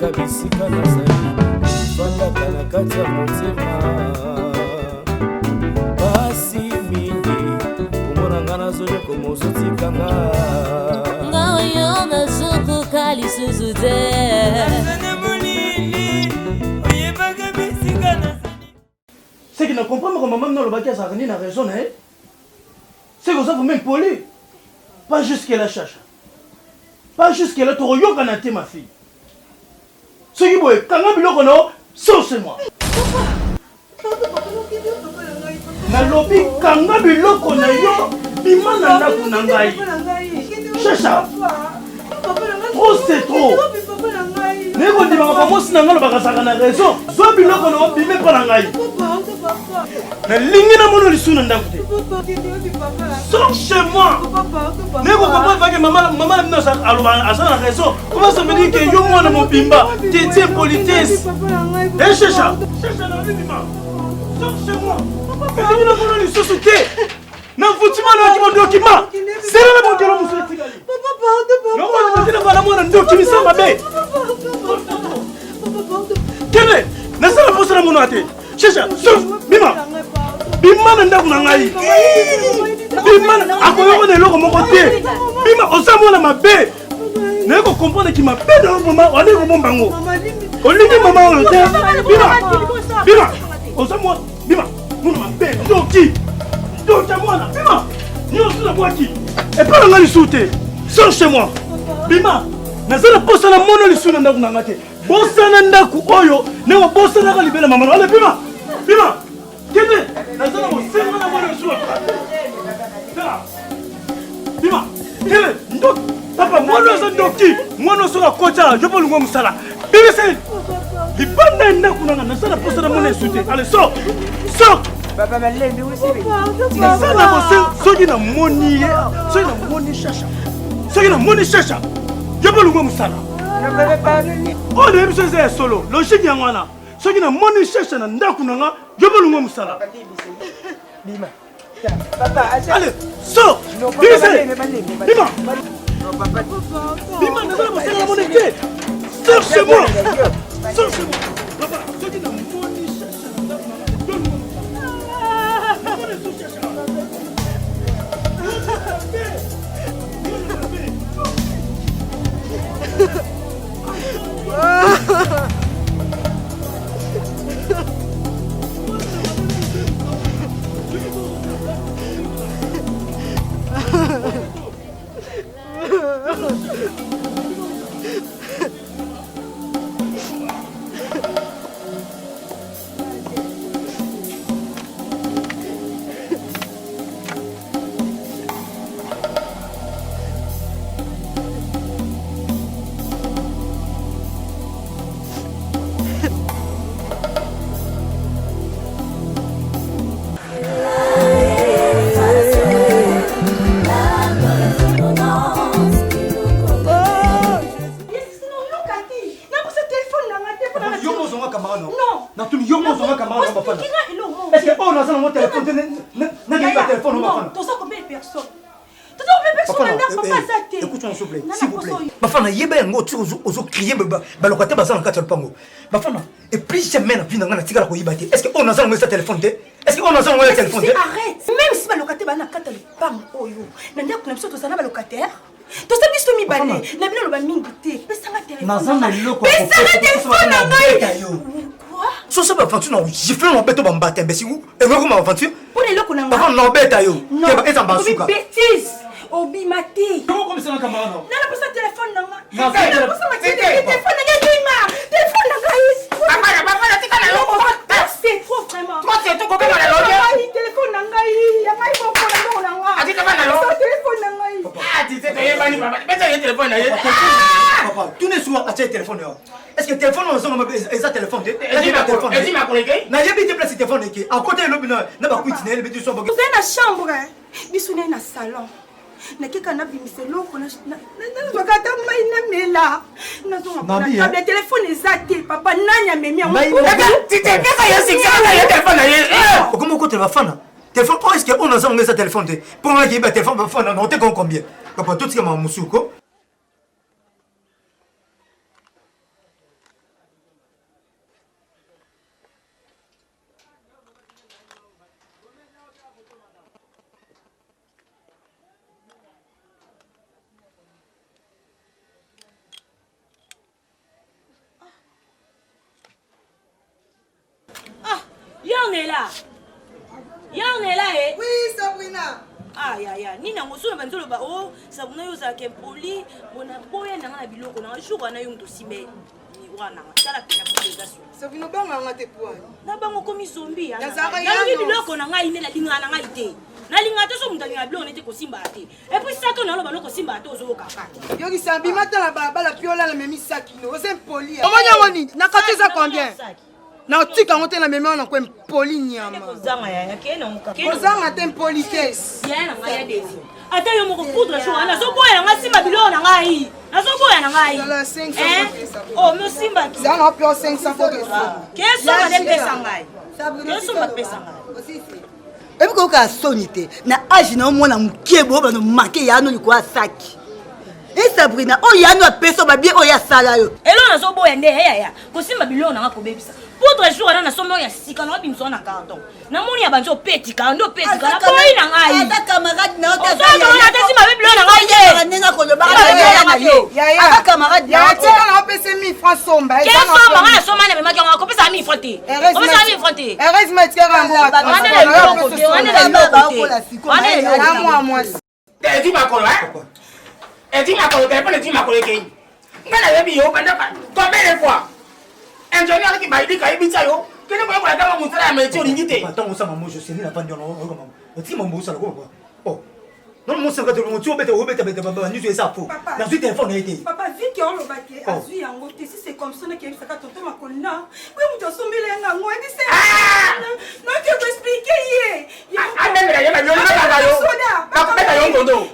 oyebaka bisika nazali fandaka na kati ya motema pasi mingi komona nga nazoyoka mozotikanga nga oyo nazokoka lisusu te oyebaka bisika nazali. C'est qui ne comprend pas comment maman le baguette a rien à raison, hein? C'est que ça vous même poli. Pas jusqu'à la chacha. Pas jusqu'à la toroyo kanate ma fille. Ce qui boit, quand on biloko no, c'est moi. Na lobi kanga biloko na yo, bimana na kunangai. Chacha. Trop c'est trop. Mais quand tu vas pas si nangalo bakasaka na raison, zo biloko no bime pa nangai. Na lingi na mono lisuna ndaku te. Sors chez moi. Ne comprends pas que maman n'a pas raison. Comment ça veut dire que yo moi na mon bimba, t'es politesse. Eh chacha, chacha na bimba. Sors chez moi. Lingi na mono lisuna te. Na futima na kimondokima. C'est là mon dieu musu tigali. Papa pardon. Non moi na bana mwana ndokimi sa mabe. Kene, na sala posa na mono ate. Chacha, sauf bima. Bima na ndaku na ngai. Bima akoyo na eloko moko te. Bima osamo na mabe. Na ko comprendre ki mabe na mama wale ko bombango. Olingi mama o te. Bima. Bima. Osamo bima. Muna mabe. Ndoki. Ndoki mwana. Bima. Ni osula mwaki. Et pas la lisute. Sors chez moi. Bima. Na sala posa na mono lisuna ndaku na ngate. Bosa na ndaku oyo, ne wa bosa na ka libela mama. Allez bima. Bima. Kende, nazana mo sema na mwana sura. Bima, kende, ndo papa mwana za ndoki, mwana sura kocha, je peux lungo musala. Bima c'est libanda ina kunanga nazana posa na mwana sute. Allez sors. Sors. Papa malende aussi. Nazana mo soki na moni, soki na moni chacha. Soki na moni chacha. Je peux lungo musala. Oh, de biso c'est solo. Logique ya mwana. Soki na moni chacha na ndaku nanga, je peux lungo musala. Bima. Papa, allez, sors. Bima. Bima. Bima, ne va pas mon été. Sors chez moi. Sors chez moi. Papa, ce qui n'a pas de chacha. Est-ce que on a mon téléphone? Non, tu sais combien de personnes? Écoute-moi s'il vous plaît, s'il vous plaît. Bafana yeba yango tu ozo crier balokate bazana kati ya pango. Bafana et plus jamais na pinanga na tikala ko yibate. Est-ce que on a mon téléphone? Est-ce que on a mon téléphone? Arrête. Même si balokate bana kati ya pango oyo. Nanda kuna biso tozana balokataire. To sabi biso mibale. Na bino loba mingi te. Pesanga téléphone. Nazana loko. Pesanga téléphone na ngai. So ça va aventure non, j'ai fait un beto bambate mais si vous et vous comment aventure? Pour les loko na ngai. Papa non beta yo. Ke ba ezambasuka. Bêtise. Obimati. Comment comme ça na camarade non? Nana posa téléphone na ngai. Nana posa ma téléphone na ngai. Téléphone na ngai. Papa tika na loko. C'est trop vraiment. Toi c'est tout combien la loge? Téléphone na ngai. Ya ngai ko ko na ngai. Ati kama na loko. Téléphone na ngai. Ah, tu sais payer bani papa. Beta le téléphone na. Papa, tu ne sois à téléphone là. Est-ce que téléphone on a un téléphone? Est-ce ma collègue? Na yebi te place téléphone qui à côté le bino na ba kuiti na le bitu so ba. Vous êtes dans chambre. Biso na salon. Na keka na bimise loko na bakata mai na mela. Na zonga na table téléphone ezate papa nanya memi ya. Tu te pesa yo six na téléphone na. Comment côté va fana? Téléphone est-ce que on a un téléphone pour moi qui ba téléphone va fana on te combien? Papa tout ce que ma musuko. on est là. Ya on est là eh. Oui, Sabrina. Ah ya nini ngosolo banzolo ba oh Sabrina yo za ke poli bona boya na biloko na jour na yo ndo simbe. Wana tala pena population. Sabrina banga ngate poa. Na bango komi zombie ya. Ya biloko na ngai ne la linga na ngai te. Na linga te so mutalinga biloko nete ko simba te. Et puis ça to na lo baloko simba te ozo kaka. Yo ki sambi mata la baba la piola la memi sakino. Ose poli. Omanya woni na katiza combien? Na tika ngote na memi na ko poli nyama. Kozanga ya kena onka. Kozanga te politesse. Ya na ngai ya desi. Ata yo moko poudre chaud na so boya nga simba biloko na ngai. Na so boya na ngai. Oh me simba ki. Ça na pio 500 ko keso. Keso ba de pesa ngai. Keso ba pesa ngai. Et puis quand sonité na âge na mona mukebo ba no marqué ya no liko asaki. Et Sabrina o ya no peso ba bien o ya sala yo. Elo na so boya nde ya. Ko simba biloko na nga ko bebisa. Poudre chaud na sombo ya sika na bimso na carton. Na moni ya banzo peti ka ndo peti ka boy na ngai. Ata camarade na ota so na ta simba biloko na ngai ye. Nenga ko lo ba na yo. Ata camarade ya tika na pese 1000 francs somba. Quel somba nga somba na mema ko pesa 1000 francs te. Ko pesa 1000 francs te. Heureusement tu as un non, mon sac de mon tour, bête, nous ça faux. Dans ce téléphone a été. Papa, vu qu'il y a le baquet, Azui en côté, si c'est comme ça, qu'il y a un tonton Makona, oui, on doit sommer les angles, on dit non, tu peux expliquer.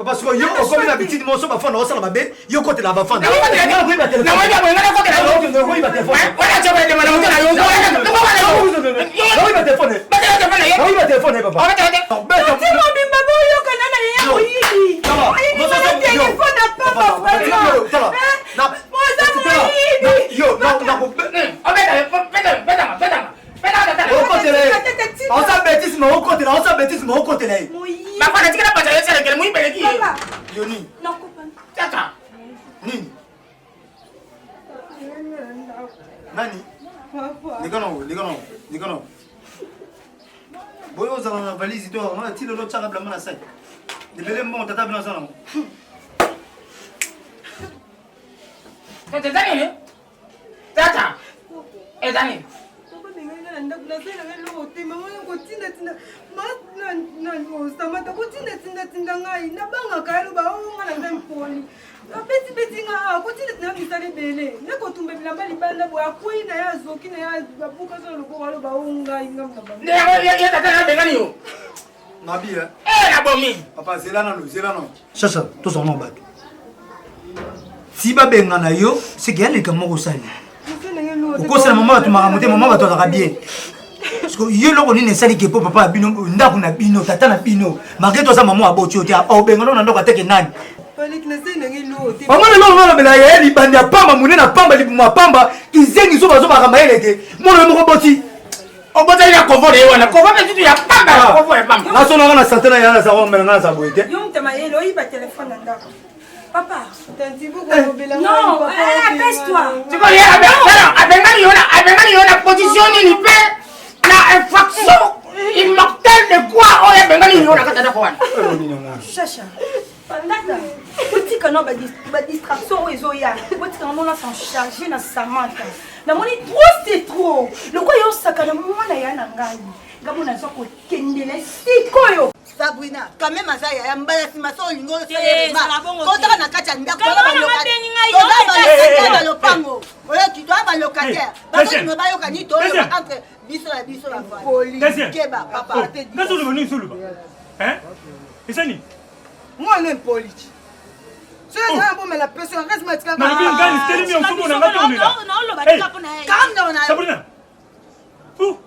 Parce que yo, comme l'habitude, mon son va faire dans la baie, yo côté la va faire. Chacha, tous en bas. Si babenga na yo, c'est qu'il y a les camons au sali. Au cours de la maman, tu m'as remonté, maman va te bien. Parce que yo lo koni ne sali ke po papa bino ndaku na bino tata na bino. Malgré toi ça maman a boti otia. O benga no na ndoko teke nani. Fallait que na sene ngilo. Maman le no bela ye li bandi pamba munena pamba li mwa pamba kizengi zo bazo ba kamaele ke. Mo le mo boti. O bota ina kovole wana. Kovole bitu ya pamba, kovole pamba. Na sona na satana ya za ngomela na za boite. Yo mtema yelo iba téléphone ndako. Papa, non, apaise-toi. Tu connais Abengani yona position ni pe na infraction immortelle de quoi on est Abengani yona katana kwa. Chacha. Pandaka. Petit canon ba distraction ozo ya. Petit canon là s'en charger na Samantha. Na moni trop c'est trop. Le quoi yo sakana mwana ya na ngai. Ngabo na soko kendele sikoyo. Sabrina, quand même ça ya mbala simaso lingo ça. Kota na kacha ndako ba lopango. Oya tu dois ba locataire. Ba ko ba yo kani to entre biso la police. Keba papa te dit. Qu'est-ce que vous venez sur le bas? Hein? Et ça ni? Moi on est police. C'est un bon mais la personne reste matika. Non, bien gagne, c'est lui on se monte Non, Sabrina. Où?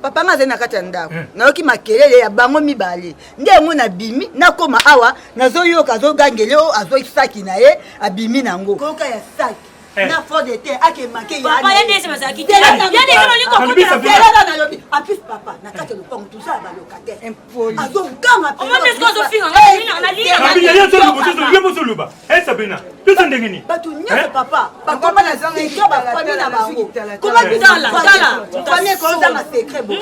Papa nga zena kati ya ndako nayoki makelele ya bango mibale ndengo na bimi nakoma awa nazoyoka azogangele o azoisaki na ye abimi nango koka ya saki na fond de terre ake make ya papa ya ndese masaki ya de kono liko kopela na lobi apis papa na kati lo pongo tout ça ba locataire impoli azoganga on va desco zo finga na linga Sabrina ya zo luba eh Sabrina tu t'en dengeni batu nyako papa bakoma na zanga iko ba famille na bango comment tala famille ko za ma secret bon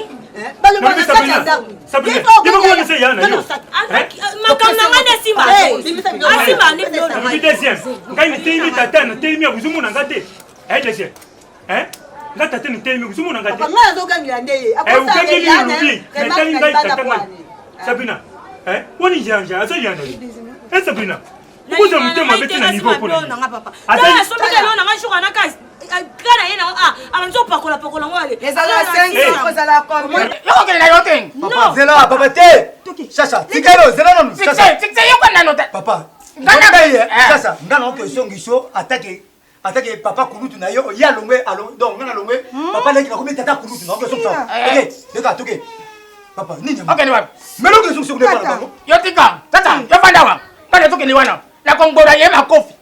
Sabina, on y a Sabina. Vous avez mis avec un niveau pour papa. Attaque papa Kouloutou na yo ya longwe alors donc ngana longwe papa leki na komi tata Kouloutou na ko so ça OK deka toke papa nini OK ni wapi melo ke sur ne pas yo tika tata yo fanda wa bana toke ni wana la kongora ye ma kofi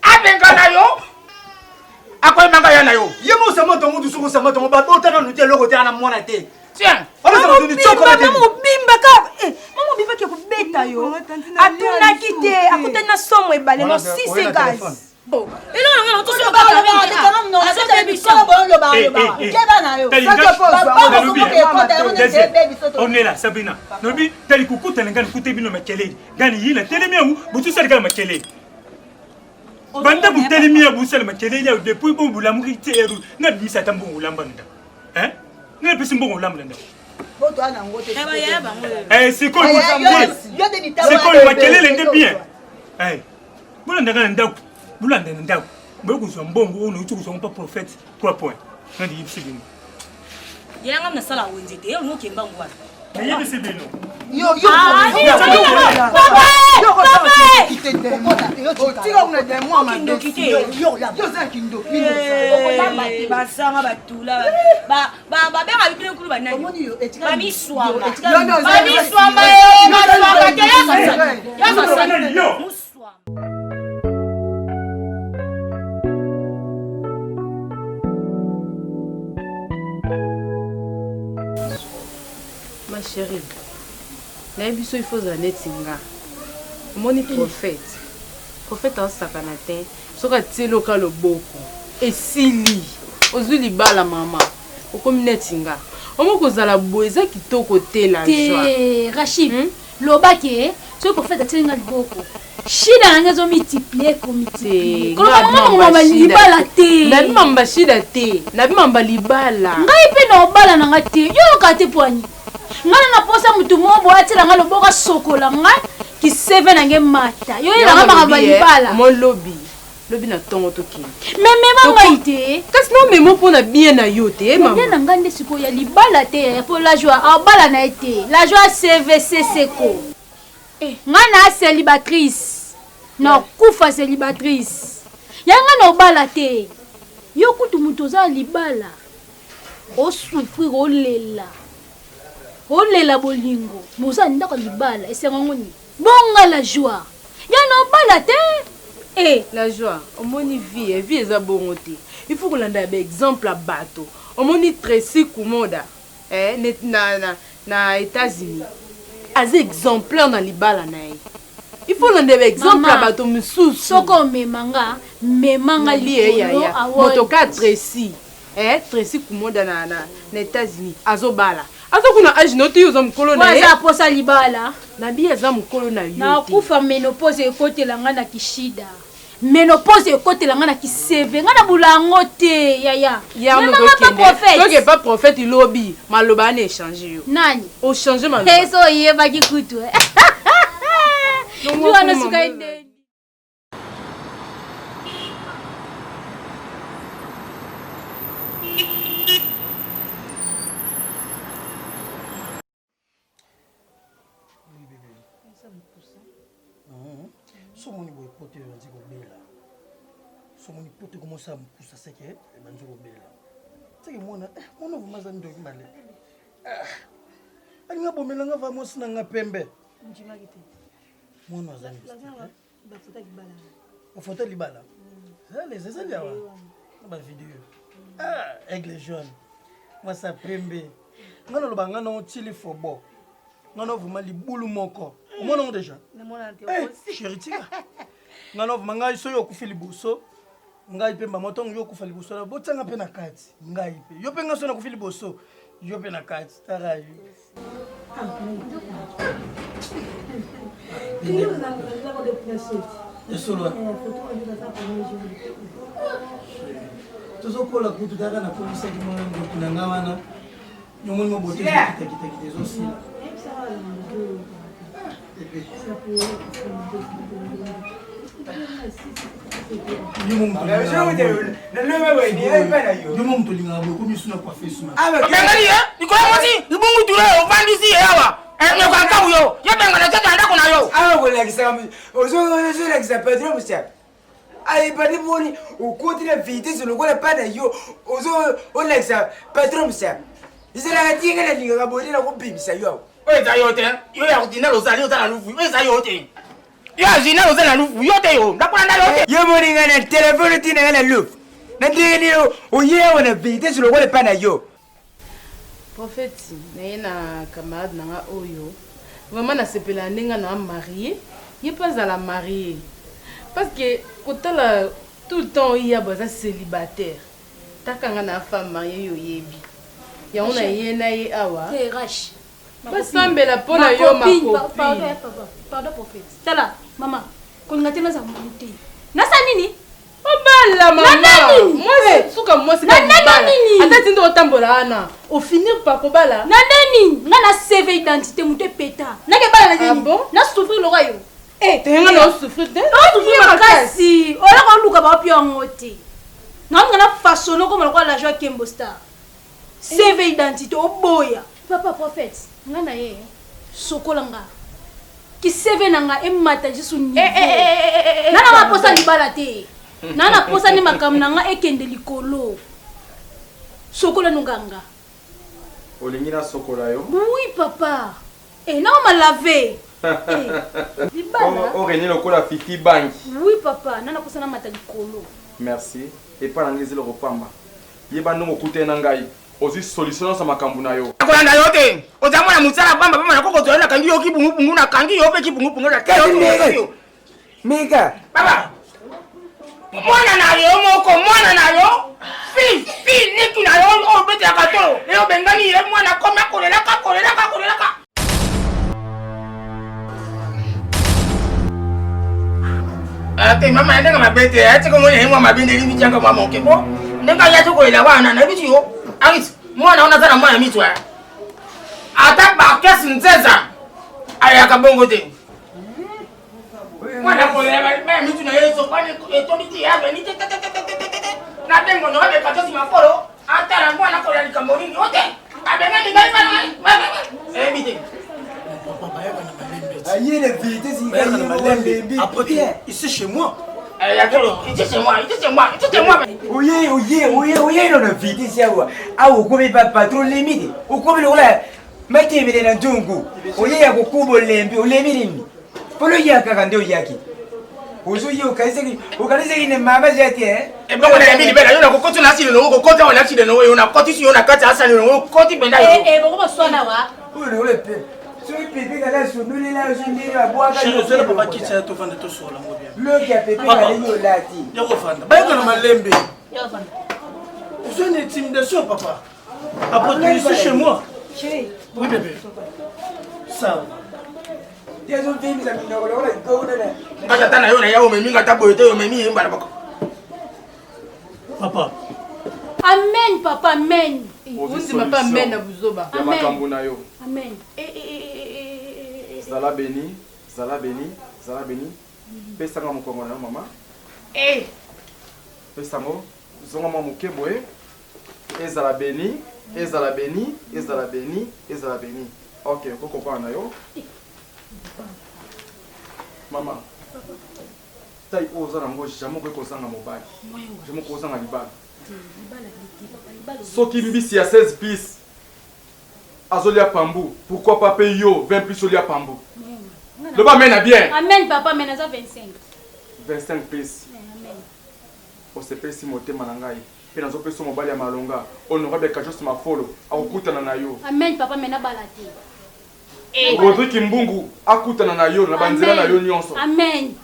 abenga na yo akoy manga ya na yo ye mo sama tongo du suko sama tongo ba botana no te loko te ana mwana te tiens on va se dire chocolat maman bimba ka maman bimba ki ko beta yo atuna kite akutana somo ebale no 6 gaz Oh, et non, tout ça va on est là, Sabina. Nobi, tel coucou, tel gan couté bino makele. Gani yila, telemia ou, butu sel gan makele. Banda bu telemia bu sel makele ya depuis bon bu lamuri teru. Na bi sa tambo ulambanda. Hein? Na bi simbo ulambanda. C'est quoi c'est quoi le makele l'ende bien. Eh. Bula ndanga ndako. Bula ndanga. Beaucoup sont bons, on ne sont pas prophètes. 3 points. On dit c'est bien. Yanga na sala wenzete, yo no kemba ngwa. Mais yebe c'est bien. Yo ma chérie, il faut aller tinga. Mon prophète. Prophète en sakanatin. Soka telo ka le boko. Et sili. Ozuli bala mama. Okomi netinga. Omo kozala boeza kitoko te la joie. Rachid, lobake, ce prophète a tinga le boko. Shida ngezo multiplier comité. Comment mama libala te? Nabi mamba shida te. Nabi mamba libala. Ngai pe na obala na ngate. Yo ka te poani. Ngana na posa mutu mo bo atila ngalo boka sokola ngai ki 7 nange mata. Yo ila ngama balibala. Mon lobby. Lobby na tongo toki. Meme mama ite. Kasi no memo pona bien na yo te mama. Bien na ngande siko ya libala te pour la joie. Abala na ete. La joie CVC seko. Ngana célibatrice. Na kufa célibatrice. Yanga no bala te. Yo kutu mutu za libala. O souffrir o lela. Olela bolingo moza ndako libala esenga ngoni bonga la joie ya no bala te la joie omoni vie eza bongo te il faut kolanda ba exemple a bato omoni Tracy Kumoda na États-Unis az exemplaire na libala na ye il faut landa ba exemple a bato mususu soko memanga lié ya motoka Tracy Kumoda na États-Unis azobala azokuna age note yo za mukolo na ye waza posa libala na biya za mukolo na yo na kufa menopause ekotela nga na kishida menopause ekotela nga na kiseve nga na bulango te yaya toke pas prophète lobi maloba na échanger yo nani o changer maloba eso yebaki kutu yo na suka inde Somoni boy pote banzi kobela. Somoni pote commence à me pousser seke banzi kobela. Seke mona vumaza ndo kimale. Alinga bomela nga vraiment sina pembe. Njimagite. Mona azani. Ba foto libala. Ba foto libala. C'est ça là. Ba vidéo. Aigle jaune. Moi ça pembe. Ngana lo banga no tili fobo. Ngana vuma libulu moko. Omona ngo déjà. Namona te aussi. Chérie tika. Ngana vuma nga iso yo kufili buso. ngai pe mamoto yo kufa liboso na botanga pe na kati ngai pe yo pe ngaso na kufa liboso yo pe na kati tara yo esolo tozokola kutu taka na komisaki mwanangotu na nga wana nyongoni mobote kitakita ezosila yomo mutu olingaka boye komi suna kwafe suma bengali likolo mosi libungutule ovandisi yawa ekaka uyo yebengana tete ndako na yo awa kolakisa ozolakisa patron mosiaka ayebani boni okotile vitese lokola pa na yo olakisa patron mosiaka ezalaka tingana lingaka boye na kobimisa yo awa oyo eza yo te yo ya kodina lozali oza na lufu oyo eza yo te yo azina oza na lufu yo te yo ndakolanda yo te yo moninga na telefone tinanga na lufu na ndenge oyewa na vitese lokola pa na yo prophète naye na camarade nanga oyo vraiment nasepela ndenge na marié ye pas azala marié parce que kotala tout le temps oya baza célibataire takanga na femme mariée yoyebi yango na ye na ye awa basambela mpo na yo makopi pardon prophète tala mama kolinga te naza moni te nasa nini obala mama mwasi suka mwasi ata tinda otambola ana ofinir pa kobala na nini nga na CV identité moto epeta nake bala na nini na souffrir loka yo tenga na osouffrir te osouffrir makasi olaka oluka baopi yango te naomika na façonne okoma lokola la joie Kembo Star CV identité oboya papa prophète nga na ye sokola nga ki CV na nga emata jisu niveau nana maposa libala te nana posa ni makambo na nga ekende likolo sokola nunganga olingi na sokola yo oui papa nao malave libala oreni lokola fifi banki oui papa nana posa na mata likolo merci epa na ngezi lokopamba yeba ndongo okute na ngai ozwi solution sa makambo na yo akolanda yo te oza mwana mosala bamba bamba nakoko toyo nakangi yo kibungupungu nakangi yo mpe kibungupungu mika baba mwana na yo moko mwana na yo fi niki na yo obetelaka to leyo bengani ye mwana komi akolelaka ate mama ndenge mabete ate ko mwana mwa mabindeli bichanga mwa moke bo ndenge ya tokolela wana na bichi yo angiti mwana ona zana mwana mitwa ata ba kesi nzeza ayaka bongo te mwana kolela ba mitu na yeso kwani etobiti yabe ni na dengo no be katosi mafolo ata la mwana kolela likambo nini yote abengani ngai bana bite aye la vitesse il après ici chez moi oye no na vitesse yawa awo komi pa patron limite okomi lokola makemele na ntungu oye ya kokuba olembi olembi limi polo yakaka nde oyaki ozoye okaniseki ne mama jati ebongo na yamili bela yo na kokoti na asili no kokoti na asili no yo na koti yo na kati asali no koti benda yo bongo baswana wa oyo le pe so pepe kala sunuli la sunuli la boaka chérie zela papa kitsa to vanda to sola ngo bien le ya pepe kala yo lati yako vanda bayaka na malembe yako vanda c'est une intimidation papa après tu ici chez moi chérie oui bébé ça ngata tana yo na yawo memi ngata boyete yo memi mbala bako papa amen papa amen usi papa amen na buzoba ya makambo na yo amen zala beni pesanga mokongo na yo mama pesango zonga mwa moke boye ezala beni ok okokopana na yo mama tai oza nango jamai okoki kozanga mobali jamai kozanga libala soki mbisi ya 16 piece azolia pambu pourquoi pas pe yo 20 piece olia pambu loba mena bien amen papa mena za 25 piece osepesi motema na ngai mpe nazopesa mobali ya malonga honorable kajos mafolo akokutana na yo amen papa mena bala te Rodrigue Kimbungu akutana na yo na banzela na yo nyonso amen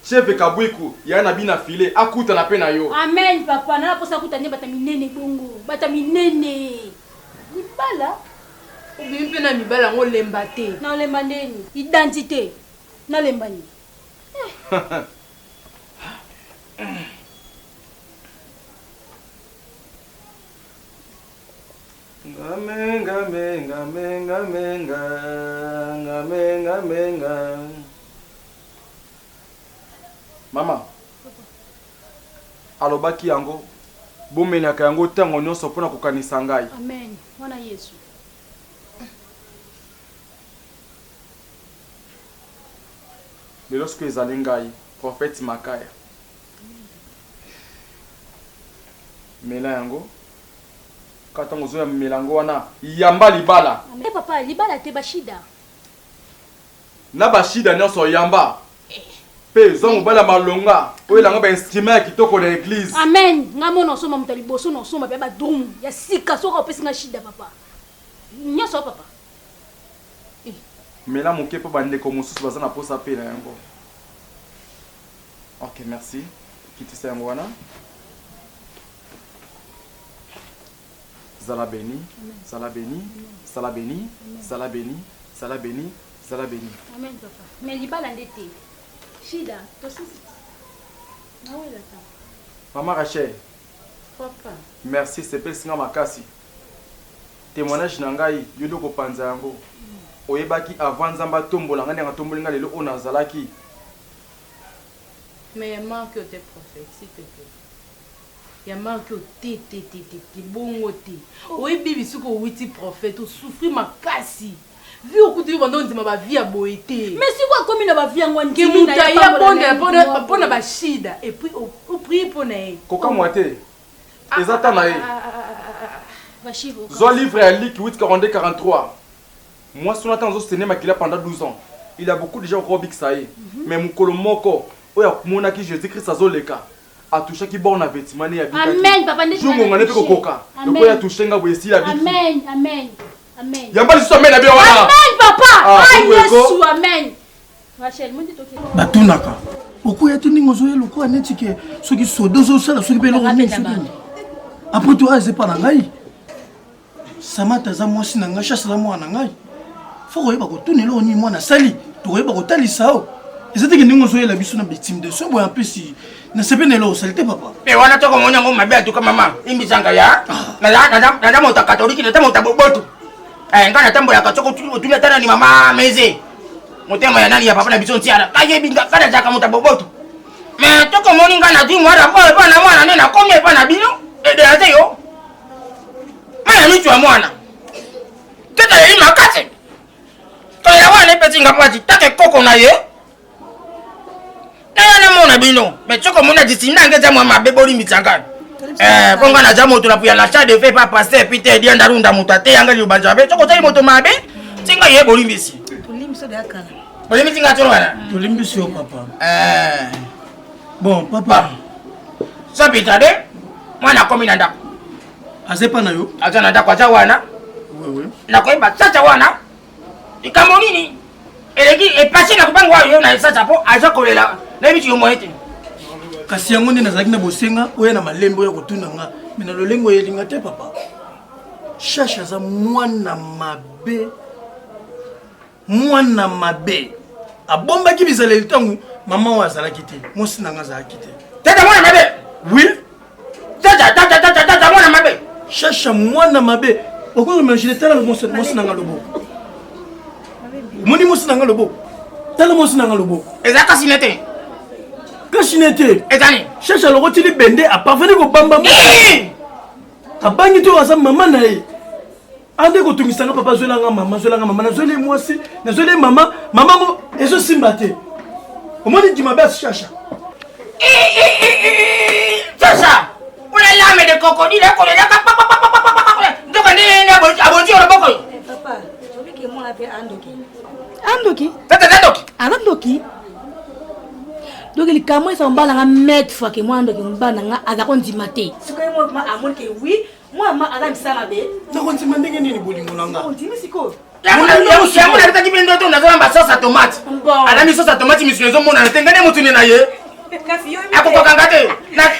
chef Kabwiku ya na bina filé akuta na pena yo. Amen papa, na posa kuta ne bata minene bongo. Bata minene. Libala. Obimpe na mibala ngo lemba te. Na lemba neni? Identité. Na lemba ni. Ngamenga. Mama. Alobaki yango. Bomenaka yango tango nyonso pona kokanisa ngai. Amen. Mwana Yesu. Mais lorsque ezali ngai, prophète Makaya. Mela yango. Katango zo ya melango wana yamba libala. Eh papa, libala te bashida. Na bashida nyonso yamba. Pe zongo bala malonga. Oyo langa ba instrument kitoko na église. Amen. Ngamo no soma mutali boso no soma ba drum. Ya sika soka opesi nga shida papa. Nyaso papa. Mela moke pa bandeko mosusu baza na posa pe na yango. OK, merci. Kitisa yango wana. Zala béni, Zala béni, Zala béni, Zala béni, Zala béni, Zala béni. Amen papa. Mais libala ndete. Shida, tosi. Na wela ta. Maman Rachel. Papa. Merci, c'est pas singa makasi. Témoignage na ngai yodo ko panza yango. Oyebaki avant nzamba tombola ngani nga tombolinga lelo ona zalaki. Mais il manque tes prophètes, s'il te plaît. Il manque tes bongo te. Oui, bibi suko witi prophète, souffrir ma kasi. Vu au côté pendant que ma vie a boité. Mais si quoi comme il a vie en one qui mutaïa pour na shida et puis au prier pour nae. Koka moite. Ezata nae. Vachivo. Zo livre à Luc 8:42-43. Moi son attend zo cinéma qu'il a pendant 12 ans. Il a beaucoup de gens au big ça y. Mais mon kolomoko oya kumona ki Jésus-Christ azoleka. A touché qui borne avec timane ya bika. Amen papa ndeti. Jo ngongane pe kokoka. Loko ya touché nga boyesi la biki. Amen, amen. Amen. Yamba li so mena be wana. Amen papa. Ah Yesu amen. Rachel mundi toki. Batunaka. Okoya tindingo zo yelo neti ke soki sodo zo sala soki pe loko neti. Après toi c'est pas na ngai. Samata za mwasi na ngai chasala mwana ngai. Faut koyeba ko tunela oni mwana sali. To koyeba ko talisa o. Ezate ke ndingo zo yela biso na victime de so boya plus na sepenelo salite papa. Pe wana toko monya ngo mabe atuka mama. Imbizanga ya. Na mota katoliki na mota bobotu. Ngana tambo ya katoko tulia tana ni mama meze. Motema ya nani ya papa na biso ntiara. Kaye binga kana jaka mota bobotu. Me toko moni ngana di mwara boy bana mwana nena komye bana bino. Ede ate yo. Maya mitu wa mwana. Teta ya ima kase. To ya wane peti ngapati take koko na ye. Na mona bino. Me toko mona disinda ngeza mwa mabebori mitangana. Konga na jamoto la puya la cha de fait pas passer pite dia ndarunda mutate yanga li banjabe toko tali moto mabe tinga ye bolimbisi Tolimbiso de akala. bolimbisi ngatoro wana Tolimbiso papa. Bon papa. Ça pitade mwana komi na ndako. Azepa na yo. Aza na ndako aza wana. Oui. Na koiba tata wana. Ikambo nini? Eleki e passé na kubangwa yo na sasa po aza kolela. Na bitu yo moete. Kasi yango nde nazalaki na bosenga oya na malembo ya kotuna nga me na lolengo elinga te papa. Chacha aza mwana mabe abombaki bizaleli ntango mama oyo azalaki te mosi na nga azalaki te. Tata mwana mabe. Oui. Tata mwana mabe. Chacha mwana mabe okoki imagine tala mosi na nga loboko omoni mosi na nga loboko tala mosi na nga loboko eza kasi nete kashinete etani Chacha lokotili bende a parvenir ko bamba abangi to asa mama na ye ande ko tungisanga papa zwelanga mama na zwele mwasi na zwele mama mo ezo simba te omoni di mabe Chacha Chacha una lame de crocodile ko le ka ndoka ni abonji oroboko Papa, je veux que moi appelle Andoki. Andoki? Tata Andoki. Andoki? Donc il commence à me mettre fois que moi Andoki mbana aga kondima te. Ce que moi amon que oui, moi ma ala misala be. Na kondima ndenge nini bolingo nanga? Kondima siko. Ya mona bitaki bindo to na zamba sauce à tomate. Ala mi sauce à tomate mi sunezo mona na tengane mutune na ye. Kasi yo akokokanga te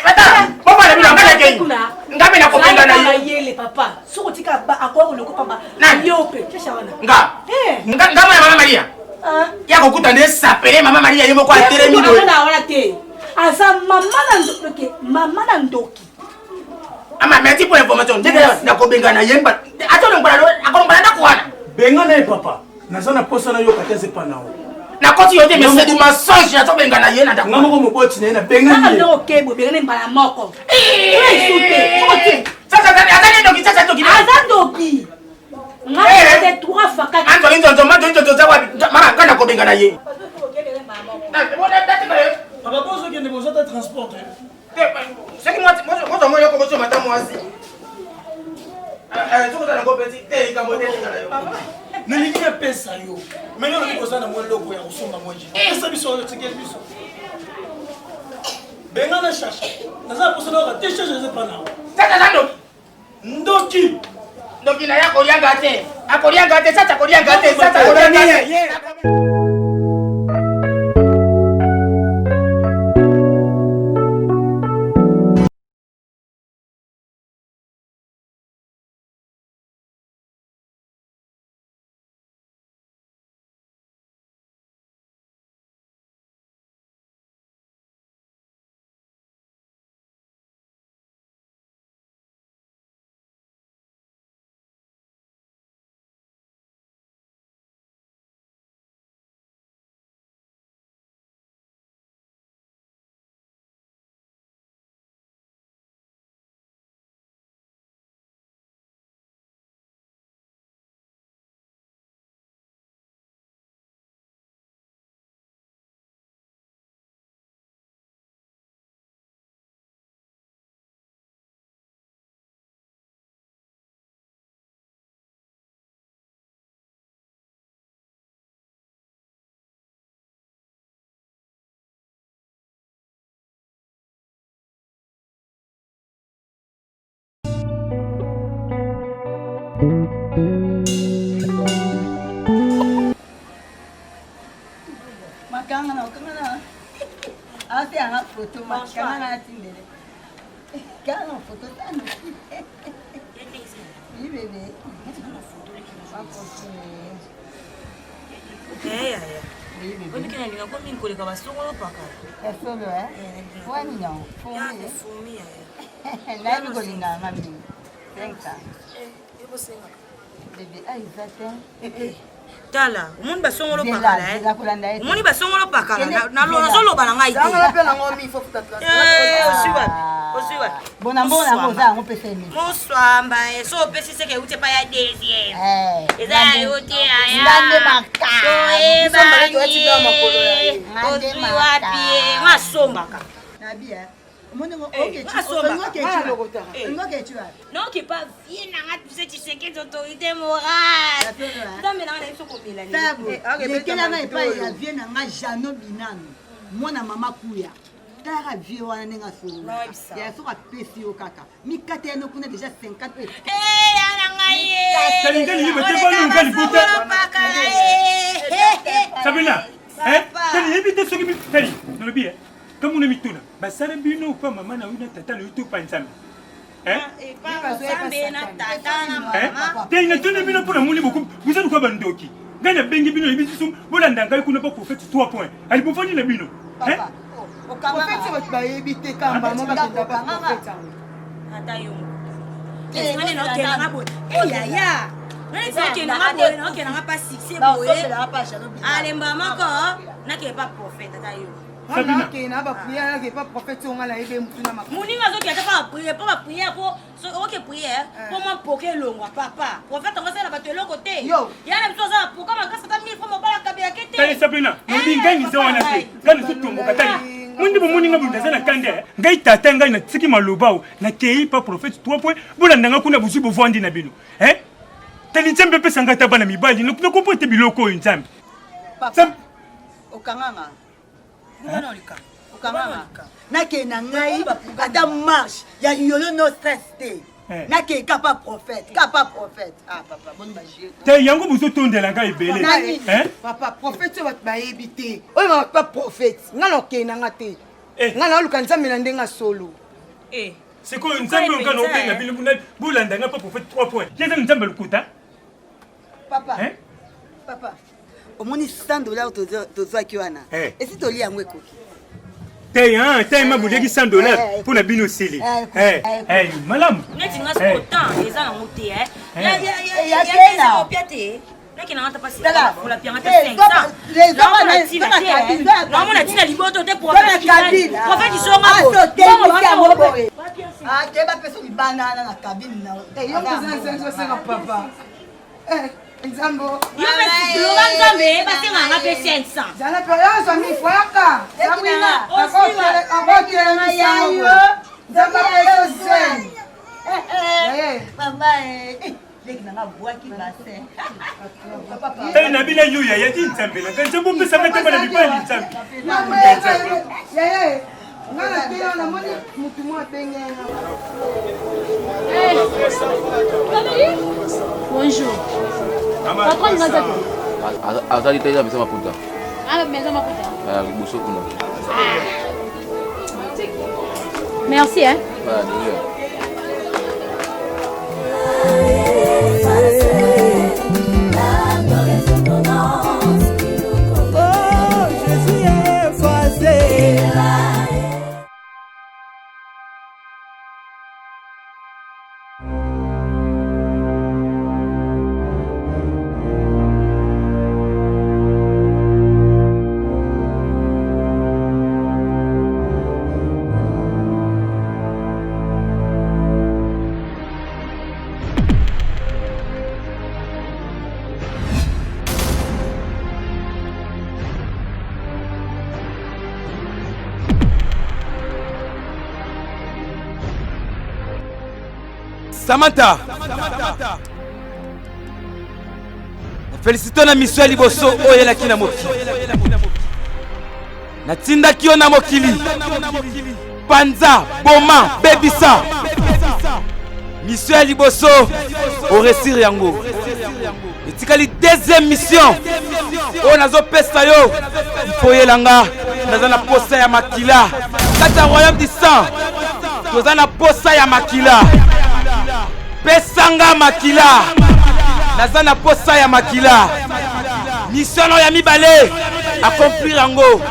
ata bobala bino ngala ke ngabe na kopenga na ye yele papa soko tika ba akwa ko papa na yo pe kesha wana nga mama Maria ya kokuta nde sapele mama Maria yemo kwa teremi do na wana te asa mama na ndoki ama merci pour l'information ndeke na kobenga na yemba atone ngala na kuana benga na papa nazana posa na yo katese panao na koti yote mais c'est du mensonge ya to benga na ye na ndako ngamo ko moboti na benga na ni ndo kebo benga ne mbala moko sasa atani ndoki sasa ndoki azandoki ngala de 3 fois 4 anto linzo mato za wapi mara kana kobenga na ye papa poso kende bozo ta transport c'est que moi yo ko bozo mata mwasi tuko na ko peti ka modeli na yo nalingi na pesa yo maintenant on kozana mo loko ya kusomba moji pesa biso yo tikeli biso benga na shasha naza posa na ka tisha je pas na sasa ndoki na yako lianga te akolianga te sasa kolianga te sasa kolianga te Makanga. Ate ana foto makanga tindele. Kana foto tano. Oui bébé. Oni kena ninga kwa mingi koleka basongolo paka. Solo Wani non. Fumi Là ni kolinga mami. Tenka. Yebo senga. Bébé ai zaten. Tala, umoni basongolo pakala umoni basongolo pakala na zoloba na ngai te. Zanga pe na ngomi faut futa transport. Osiwa. Bona ngo za ngo pesa ni. Moswamba so pesi seke ute pa ya deuxième. Eza yote aya. Ngande maka. Eba ni. Osiwa wapi? Ngasombaka. Nabia. Umoni ngo okay tu. Non qui pas viens na tu sais tu sais que autorité morale. Ndambe na na isoko milani. Lekela na epai ya vie na nga Jano Binano. Mwana mama kuya. Tara vie wana nenga solo. Ya soka pesi yo kaka. Mikate no kuna déjà 50 pe. Ana ngai. Kalingani yebe te banu ngali buta. Sabina. Tani yebi te soki mi tani. No bi Comme on est mis tout là, bah ça n'est bino pas maman na une tata le tout pas ensemble. Hein? T'es une tonne bino pour la mouli beaucoup. Vous êtes quoi bandoki? Gana bengi bino ibi sum. Bolanda ngai kuna pas prophète 3 points. Ali pour faire le bino. Hein? Au prophète va ba éviter quand maman va te pas prophète. Atayo. Qu'est-ce qu'on est là qui na bo? Eh ya ya. Nani ça qui na bo, na qui na pas succès boye. Allez maman ko, na qui pas prophète atayo. Sabina. Moninga zo qui a pas prier pour OK prière pour moi poker longwa papa. Prophète on va faire la battre l'autre côté. Yo. Ya na biso za pour kama kasa ta 1000 fois mo bala kabia kete. Tani Sabina, mbi ngani zo wana te. Ngani sutu mo katani. Mundi bo moninga bunda sana kande. Ngai tata ngai na tsiki malobao na kei pas prophète 3 points. Bolanda nga kuna busu bo vandi na bino. Hein? Tani tsembe pesa ngata bana mibali. Ne comprends te biloko nzambe. Papa. Okanganga. Nake na ngai ata marche ya yolo no stress te. Nake kapa prophète. Ah papa bonne magie. Te yango buso tondela ngai belé. Hein? Papa prophète va ba ebité. O ma pas prophète. Ngalo ke na ngate. nga na luka nzambe na ndenga solo c'est quoi nzambe okana obenga bino bulandanga pa pour faire 3 points keza nzambe lukuta papa papa omoni $100 tozwaki wana esi toli yango ekoki te ma budeki $100 pour na bino sili malamu neti nga autant eza na mote ya tena Naki na ngata pasi pour la pianga te 500. Non on a dit la liboto te pour faire cabine. Pour faire du son à bon. Ah, tu vas faire une banane dans la cabine là. Eh, yo besoin 550 papa. Nzambo. Yo me Laurent Nzambe parce que nga pe 500. Jana pe yo so mi foaka. Sabina, akokele yayo. Nzamba pe yo Mama na bina yuya ya di nzambe na kanza bombe sanga te bana bipali nzambe ngana te na moni mutu mo benga bonjour patron ngaza azali teza mesa maputa mesa maputa liboso kuna merci hein Samantha. Félicitons na mission liboso oyo la kina mokili. Na tinda kio na mokili. Panza, Boma, Bebisa. Mission liboso au réussir yango. Etikali deuxième mission. O nazo pesa yo. Foyelanga nazana posa ya makila. Kata royaume du sang. Tozana posa ya makila. Pesanga makila nazana posa ya makila mission ya mibale accomplir yango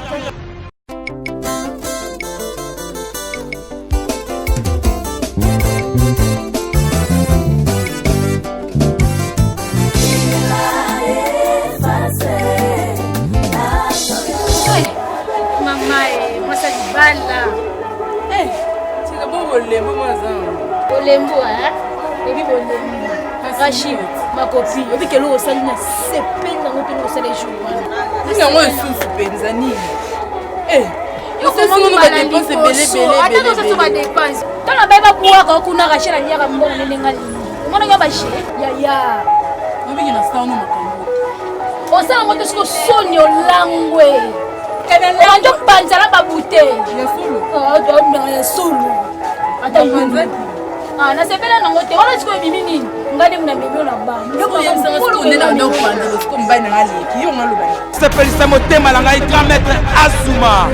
mama mwasa libala c'est bon olembo mwaza olembo ebi bolembo Rachid ma copine obi kelo osali na sependa ngo pelo osali jour wana yango esusu penza nini yo comment ba dépense belé attends ça va dépense tala ba ba kuwa ka kuna Rachid na nyaka mbona nenga lini mbona nya ba she ya obi kina sauna makambo osala ngo tesko sonyo langwe Oranjo panzala ba bouteille. Ya solo. Ya solo. Ata panzala. Na sepela nango te wana siko bimi nini ngade mna mimi na ba ndoko ya msanga siko ndena ndo panzala siko mbai na ngali ki yo ngalo ba sepelisa motema la ngai grand maître Azuma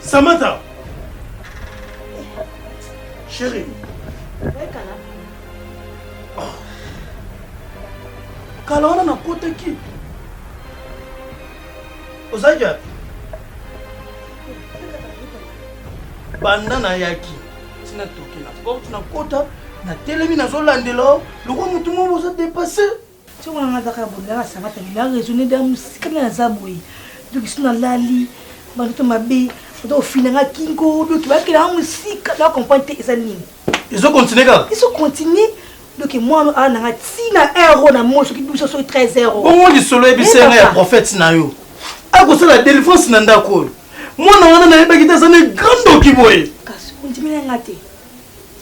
Samantha chérie kala wana nakotaki ozalaki api banda nayaki tina toke na porte nakota natelemi nazolandela lokwa motu mo boza dépasse ntongo nanga azaka bondanga Samantha bila raisonne da mosika nde naza boye doki so nalali bandoto mabe oza kofinanga kingo doki bakelanga mosika na comprendre te eza nini ezokontinue kaka ezokontinue donc mwana ana nanga tina euro na mo soki biso so 13 euros bongo lisolo ebisenga ya prophète na yo akosala délivrance na ndako oyo mwana wana nayebaki te aza ne grand oki boye kasi ondiminanga te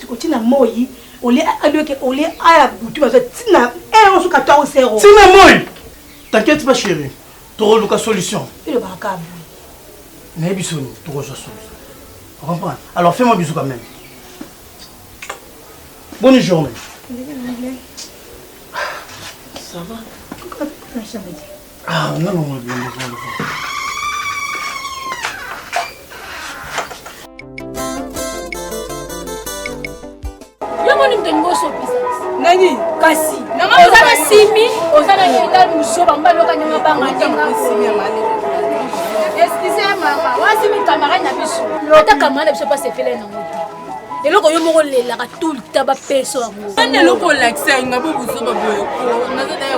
tikotina moi olie adoke olie aya butu bazo tina euro so 14 euros tina moi t'inquiète pas chérie tokoluka solution ile bakabu nayebi soni tokozwa solution comprendre alors fais-moi bisou quand même Bonne journée. Ça va? Ah, non. Nani kasi ozana simi ozana kita muso bamba loka nyama banga excusez mama wasimi camarade na biso ata camarade biso pas se fele na ngoti eloko yo moko lelaka tout le temps bapeso yango ane eloko lakisa nga bo buso baboye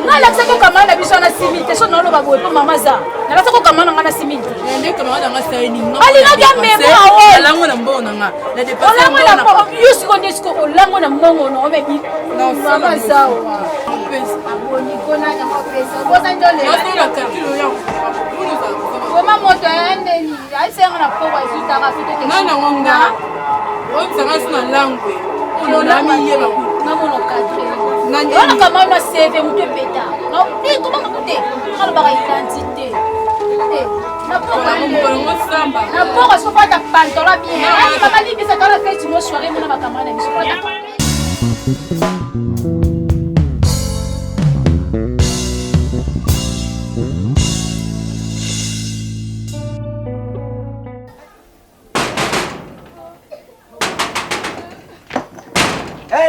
nga lakisa ko camarade na biso na simi te so naoloba boye po mama za nalakisa ko camarade nga na simi te nde camarade nga saini nga alingaki amemo awo alango na mbona nga na dépasse olango na mbongo yusko nesko olango na mbongo no omebi mama za wa aboni kona na mapesa bosa ndole Koma moto endeni aisenga na pokwa isitaka fite ke nana wonga otsanga sina langwe ololami yeba ku ngamono kadre nani ona kama na CV mutu peta no ni koma kute ngalo baka identité na pokwa so fata pantola bien ani mama libisa kala fete mo soirée mona bakamana biso fata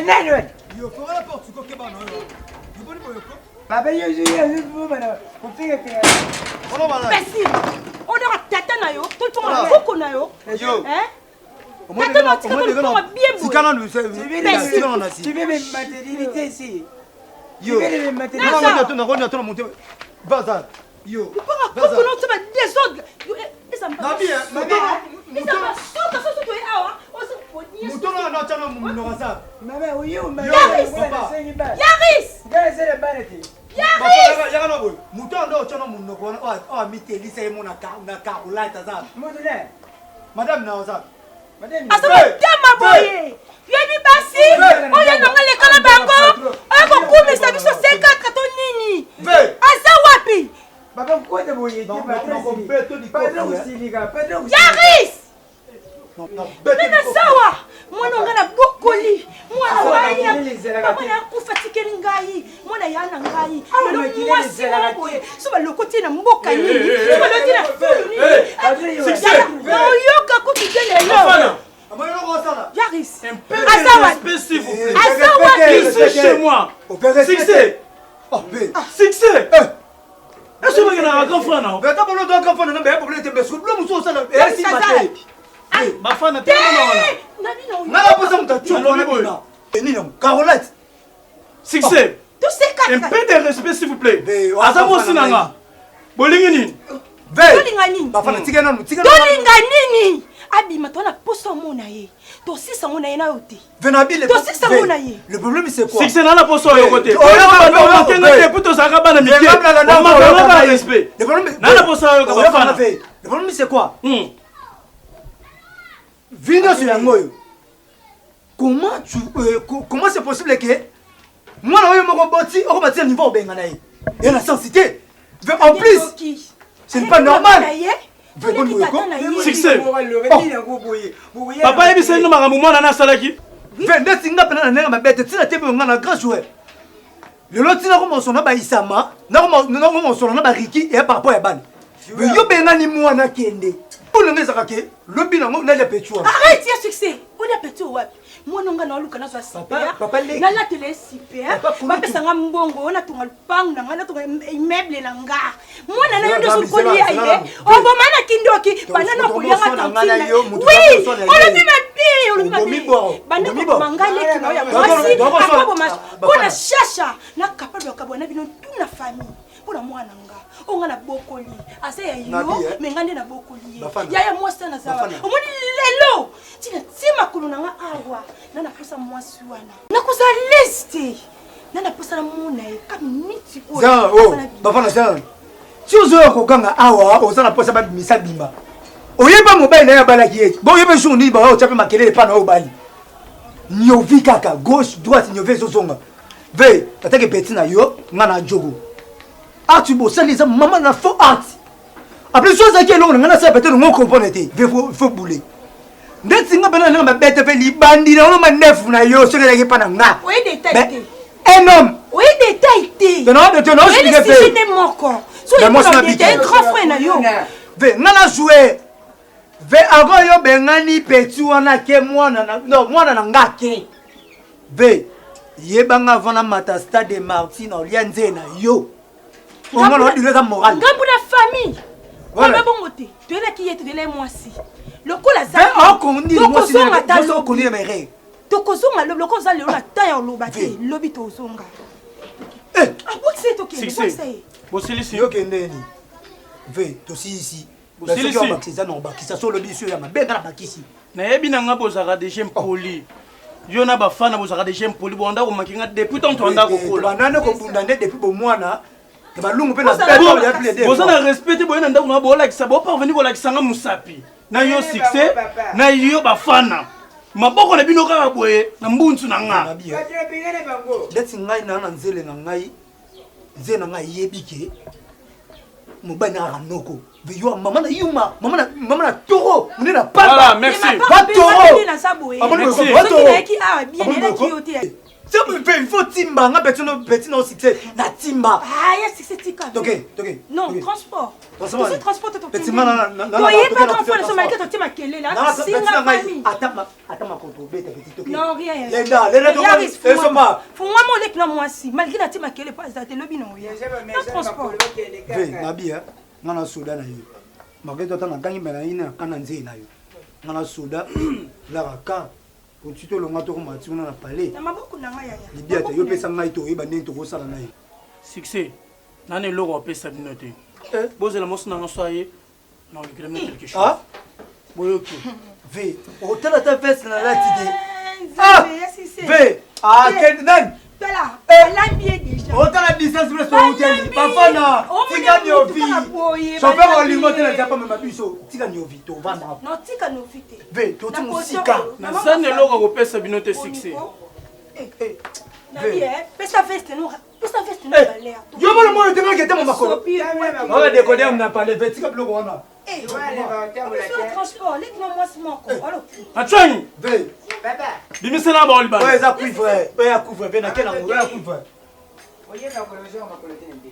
Nani wewe? Yo, fera la porte, uko keba na yo. Yuboni boyoko. Baba yo bana kupiga kia. Ono bala. Pesi. Ona tata na yo, to tonga koko na yo. Yo. Tata na tika to tonga bien beau. Sikana nous c'est. Pesi. Tu veux mes matérialités ici. Yo. Tu veux mes matérialités. Na to monter. Bazar. Yo. Tonga koko no taba désordre. Yo, esa mba. Na bien, mama. Esa mba soka soso to awa. Oso poni. Mutonga na chama muno kasa. Mama uyu mama. Yaris. Gazele barati. Yaris. Yaga no boy. Mutonga ndo chama muno ko o miteli sai mona ka na ka ulata za. Mudule. Madame na oza. Madame. Asama tema boye. Yeni basi. Oya nanga le kala bango. Ako kumisa biso 50 to nini. Asa wapi? Baba mkwete boye. Yaris. Nena sawa. Mwana ngana bokoli. Mwana waya. Papa na kufatikeli ngai. Mwana yana ngai. Lelo mwasi na boye. Soba lokoti na mboka nini. Soba lokoti na fulu nini. Oyoka kutujele yo. Yaris. Asawa. Asawa. Ici chez moi. Succès. Succès. Est-ce que vous avez un grand frère non? Mais t'as pas le grand frère non mais problème te beso. Blum so ça. Et si maté. Ma femme est tellement non. Na posa mtachu na boy. Nini non? Carolette. Succès. Un peu de respect s'il vous plaît. Azamo sinanga. Bolingi nini? Dolinga nini? Bafana tigana no. Dolinga nini? Abima tona poso mona ye. To sisa mona ye na yote. Venabile. To sisa mona ye. Le problème c'est quoi? Succès na poso yo côté. On a pas de puto ça va na mitié. On m'a pas respect. Le problème na poso yo ka bafana. Le problème c'est quoi? Vino sur yangoyo. Comment c'est possible que moi na moko boti o bati niveau bengana ye. Et la sensité. En plus, c'est pas normal. Succès. Papa ebisa ino makambo mwana na salaki. Vende singa pena na mabete tina tembe ngana grand joueur. Le lot tina ko mosona ba isama, na ko mosona na ba riki et par rapport à ban. Yo benga ni mwana kende. Pour le ngeza kake, le bina ngo na ya petwa. Arrête ya Succès. On a petu wapi? Mwana nga na luka na za super. Na la télé super. Ba pesa nga mbongo na tunga lupangu na nga na tunga immeuble na nga. Mwana na yondo so koli ya ile. Obo mana kindoki banana kulianga tantina. Oui, on a mis ma fille, on a mis. Banda ko mangale kino ya mwasi. Akabo mas. Bona shasha na kapado kabona bino tuna famille. Bona mwana nga. Onga na bokoli. Ase ya yo, mengande na bokoli. Yaya mwasi na zawa. Omoni lelo. Tina tima kuluna nga awa. Nana posa mwasi wana. Nakuza liste. Nana posa na muna e kamiti ko. Za oh, bafana za. Si ozo ko kanga awa, ozana posa ba misa bimba. Oyeba mobile na ya bala kieti. Bo yeba journée ba o chape makelele pa na o bali. Nyovi kaka gauche droite nyove zozonga. Ve, tatake petit na yo, ngana jogo. Art tu bossa les maman na faux art. Après chose qui est long, ngana ça peut-être on comprendre té. Ve faut bouler. ndeti nga bana nga bête fait libandi na ma neuf na yo ce que pas na nga oui détail un homme oui détail non de non je dis que c'est mon corps so il est un grand frère na yo ve nga na jouer ve avant yo bengani petit wana ke mwana na non mwana na nga ke ve yebanga vana mata stade Martin olia nzena yo au moins on dit ça moral ngambu na famille voilà bon côté tu es là qui est de là moi si le coup la ça on connaît moi si on connaît mes règles tokozonga le koza le na ta ya lobate lobi tozonga ah boxe to ke boxe bosilisi yo kendeni ve to si ici bosilisi on bakisa non bakisa so lobi sur ya mabenga na bakisi na yebi na nga bozaka déjà poli yo na bafana bozaka déjà poli bonda ko makinga depuis tant tonda ko kola banane ko bunda nde depuis bo mwana ke balungu pe na bête ya plus de bozana respecter boyena ndako na bola ki sabo parvenir ko la kisanga musapi na yo succès na yo bafana maboko na bino kaka boye na mbunzu na nga ndeti ngai na nzele na ngai nzele na ngai yebike mobani na ranoko veyo mama na yuma mama na toro mune na papa voilà merci pas toro merci il faut timba nga petit no succès na timba ah ya succès tika toke non transport transport to petit mana na pas transport so malika to tima kele là singa famille atama contre bête petit toke non rien lenda to eso ma pour moi mon lek na moi si malika tima kele pas ça te lobi non ya transport ve nabia ngana soda na yo maketo tanga tangi mena ina kana nze na yo ngana soda la raka Quand longa to ko matsuna na palais na maboku na nga ya libia te yo pesa ngai to yeba neni to ko sala na yo succès nani loko pesa bino te bozela mosuna nga soye na le kilomètre quelque chose ah boyoki ve hôtel ta veste na la tide ah ve ah ken nan bela l'ambié déjà hôtel la distance sur le hôtel papa na tika nyovi chauffeur o lingo te na japa me mabiso tika nyovi to vanda non tika nyovi te ve to tu musika na sane loko ko pesa bino te succès na bien pesa veste no balea yo bolo mo te ngeke te mo makolo on va décoder on a parlé ve tika bloco wana transport les non moi smoko alors atchani ve papa bimisela ba oliba ouais ça couvre ouais couvre ve na kena ngora couvre oye na kolosho makolete ndi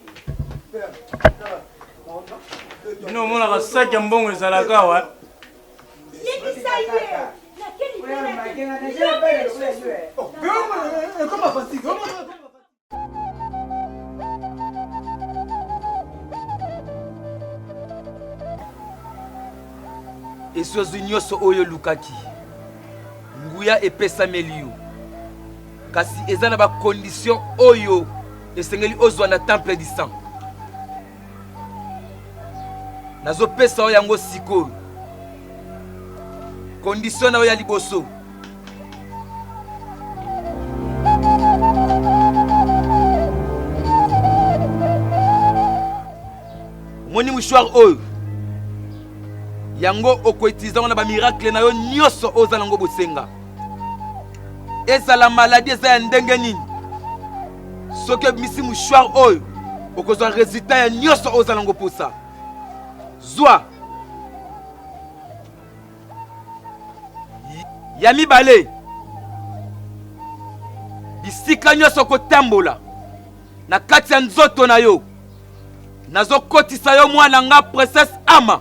bino mona ka saki mbongo ezalaka wa esozwi nyonso oyo lukaki nguya epesameli yo kasi eza na bakondition oyo esengeli ozwa na temple du sang nazopesa oyo yango sikoyo kondition na oyo ya liboso omoni mouchoir oyo yango okoutiliza na bamiracle na yo nyonso oza nango bosenga ezala maladi eza ya ndenge nini soki obimisi mouchoir oyo okozwa resultat ya nyonso oza nango posa zwa ya mibale bisika nyonso kotambola na kati ya nzoto na yo nazokotisa yo mwana nga princesse ama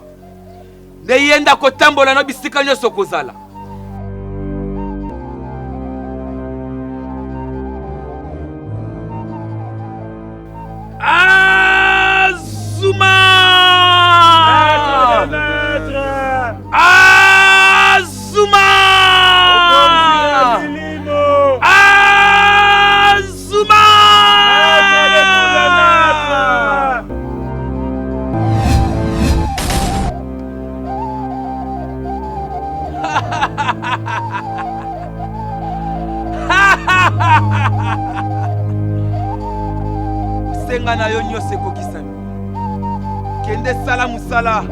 nde yenda kotambola no bisika nyonso kozala Azuma Azuma Azuma senga na yo nyonso ekokisami kende sala mosala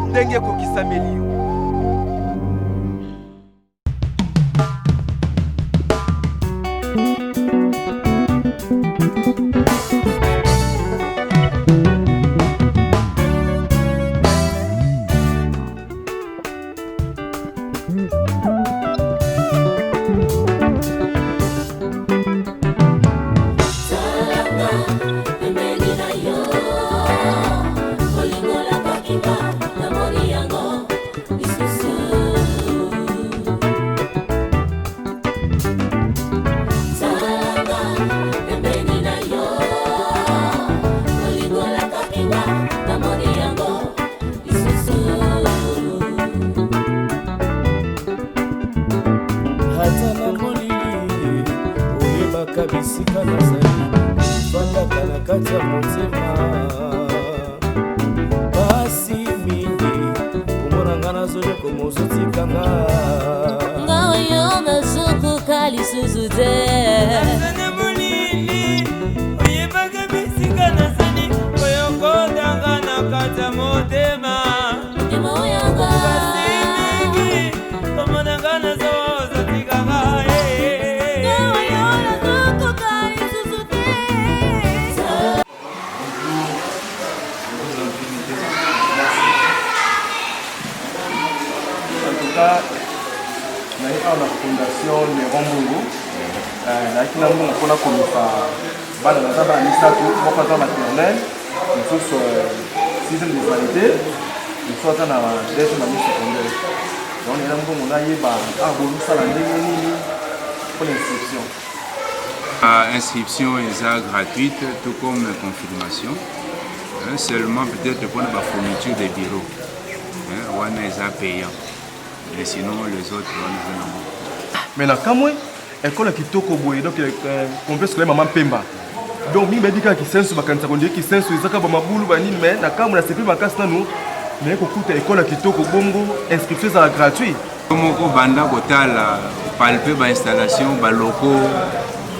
ndenge ekokisameli yo fandaka na kati ya motema pasi mingi komona nga nazoleko mozotikanga nga oyo nazokoka lisusu te nazana molili oyebaka bisika nazali oyokotanga na kati ya motema motema oyanga pasi mingi komona nga nazotikanga nga oyo nazokoka lisusu te. En tout cas, on a la fondation Léron Bongo. Naiki na mbongo mpona komisa bana naza bana misato moko aza maternelle mosusu 6e de validé mosusu aza na 2e na mi secondaire. Donc na mbongo nayeba bolosala ndenge nini pour l'inscription. Inscription est gratuite, tout comme confirmation. Seulement peut-être pour la fourniture des bureaux. On est payant. Mais sinon les autres on est. Mais na kamwe école kitoko boye donc complexe que maman Pemba. Donc mi medika ki sensu bakanisa konde ki sensu ezaka ba mabulu ba nini mais na kamwe na sepi makasi nanu mais ko kuta école kitoko bongo inscription za gratuit. Moko banda kotala palper ba installation ba locaux